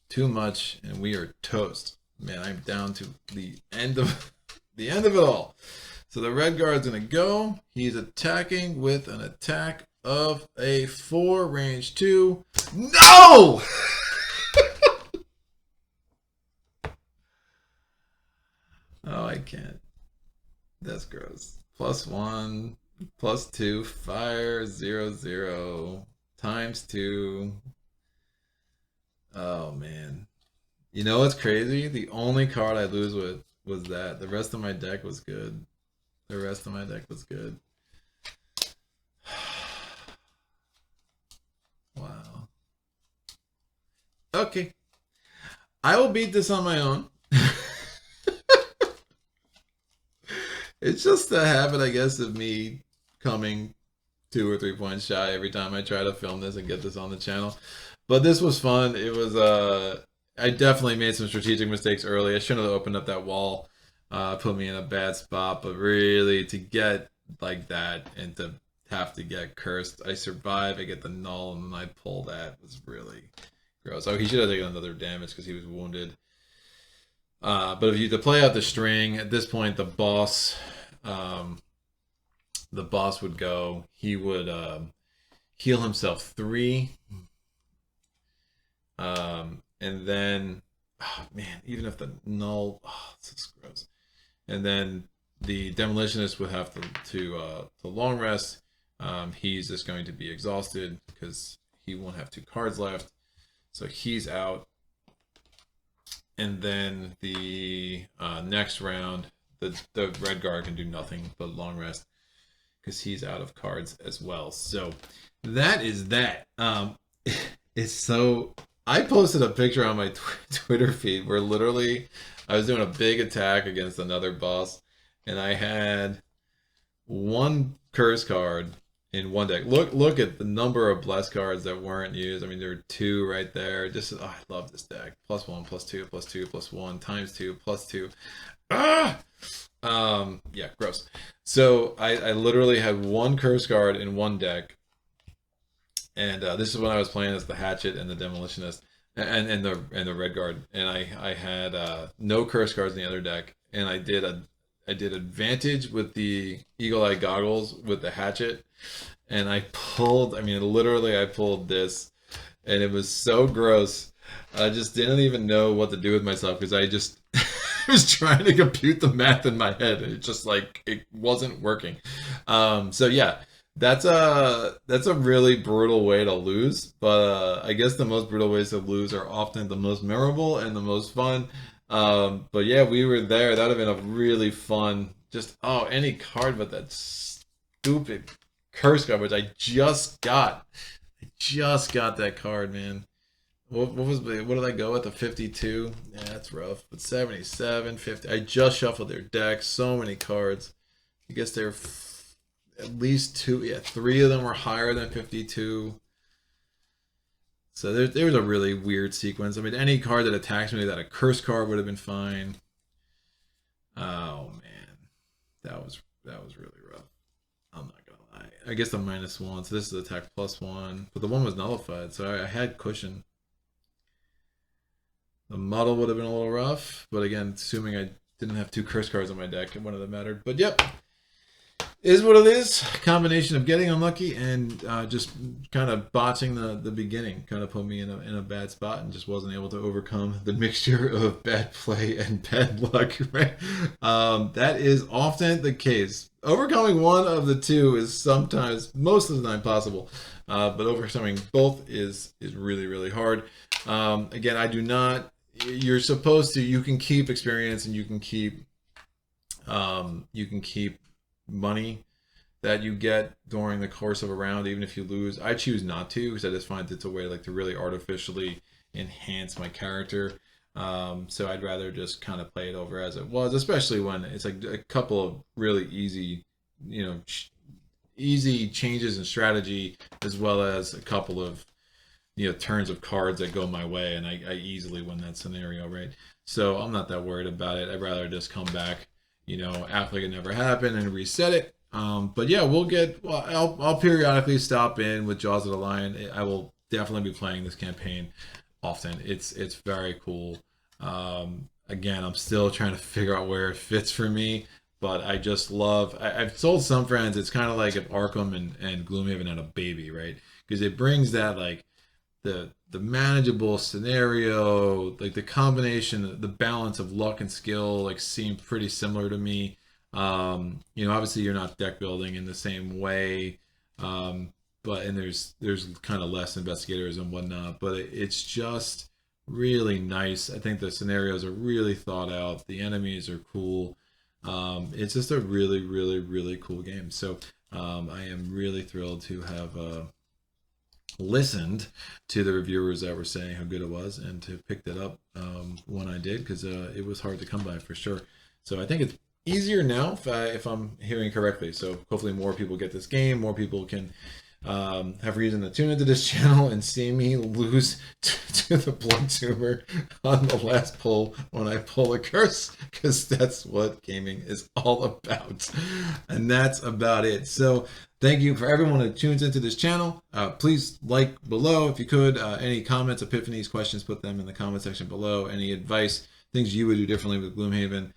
too much, and we are toast. Man, I'm down to the end of it all. So the Red Guard's going to go. He's attacking with an attack of a 4, range 2. No! Oh, I can't. That's gross. +1, +2, fire, 0/0, ×2. Oh, man. You know what's crazy? The only card I lose with was that. The rest of my deck was good. The rest of my deck was good. Wow. Okay. I will beat this on my own. It's just a habit, I guess, of me coming 2 or 3 points shy every time I try to film this and get this on the channel. But this was fun. It was, I definitely made some strategic mistakes early. I shouldn't have opened up that wall. Put me in a bad spot. But really, to get like that and to have to get cursed, I survive, I get the null, and then I pull that was really Gross. Oh, he should have taken another damage because he was wounded. But if you to play out the string at this point, the boss would go. He would heal himself 3, and then, oh man, even if the null, oh, this is gross. And then the demolitionist would have to long rest. He's just going to be exhausted because he won't have 2 cards left, so he's out. And then the next round, the red guard can do nothing but long rest because he's out of cards as well. So that is that. It's so. I posted a picture on my Twitter feed where literally I was doing a big attack against another boss, and I had 1 curse card in 1 deck. Look at the number of blessed cards that weren't used. I mean, there are 2 right there. Just, oh, I love this deck. +1, +2, +2, +1, ×2, +2. Ah! Yeah, gross. So I literally had 1 curse card in 1 deck, and this is when I was playing as the Hatchet and the Demolitionist and the Red Guard, and I had no curse cards in the other deck, and I did advantage with the Eagle Eye Goggles with the Hatchet, and I pulled. I mean, literally, I pulled this, and it was so gross. I just didn't even know what to do with myself because I just. I was trying to compute the math in my head, and it just like it wasn't working. So yeah, that's a really brutal way to lose. But I guess the most brutal ways to lose are often the most memorable and the most fun. But yeah, we were there. That would have been a really fun. Just any card but that stupid curse card, which I just got. I just got that card, man. What did I go with? The 52? Yeah, that's rough. But 77, 50. I just shuffled their deck. So many cards. I guess they're at least 2. Yeah, 3 of them were higher than 52. So there was a really weird sequence. I mean, any card that attacks me, that a curse card would have been fine. Oh man, that was really rough. I'm not gonna lie. I guess the -1. So this is attack +1, but the 1 was nullified, so I had cushion. The muddle would have been a little rough, but again, assuming I didn't have 2 curse cards on my deck, it wouldn't have mattered. But yep, is what it is. Combination of getting unlucky and just kind of botching the beginning kind of put me in a bad spot and just wasn't able to overcome the mixture of bad play and bad luck. Right? That is often the case. Overcoming one of the 2 is sometimes, most of the time, possible, but overcoming both is really, really hard. Again, I do not. You're supposed to. You can keep experience and you can keep money that you get during the course of a round, even if you lose. I choose not to because I just find it's a way like to really artificially enhance my character. So I'd rather just kind of play it over as it was, especially when it's like a couple of really easy, easy changes in strategy, as well as a couple of turns of cards that go my way, and I easily win that scenario, right? So I'm not that worried about it. I'd rather just come back, act like it never happened and reset it. But yeah, I'll periodically stop in with Jaws of the Lion. I will definitely be playing this campaign often. It's very cool. Again, I'm still trying to figure out where it fits for me, but I just love. I've told some friends it's kind of like if Arkham and Gloomhaven had a baby, right? Because it brings that like the manageable scenario, like the combination, the balance of luck and skill, like seemed pretty similar to me. Obviously you're not deck building in the same way, but there's kind of less investigators and whatnot, but it's just really nice. I think the scenarios are really thought out. The enemies are cool. It's just a really, really, really cool game. So I am really thrilled to have listened to the reviewers that were saying how good it was and to pick it up when I did, because it was hard to come by for sure. So I think it's easier now if I'm hearing correctly. So hopefully more people get this game, more people can have reason to tune into this channel and see me lose to the Blood Tumor on the last pull when I pull a curse, because that's what gaming is all about. And that's about it. So Thank you for everyone that tunes into this channel. Please like below if you could. Any comments, epiphanies, questions, put them in the comment section below. Any advice, things you would do differently with Gloomhaven,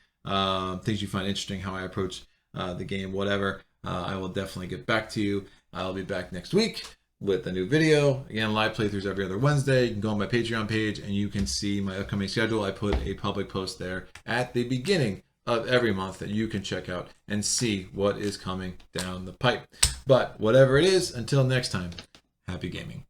things you find interesting, how I approach the game, whatever. I will definitely get back to you. I'll be back next week with a new video. Again, live playthroughs every other Wednesday. You can go on my Patreon page and you can see my upcoming schedule. I put a public post there at the beginning of every month that you can check out and see what is coming down the pipe. But whatever it is, until next time, happy gaming.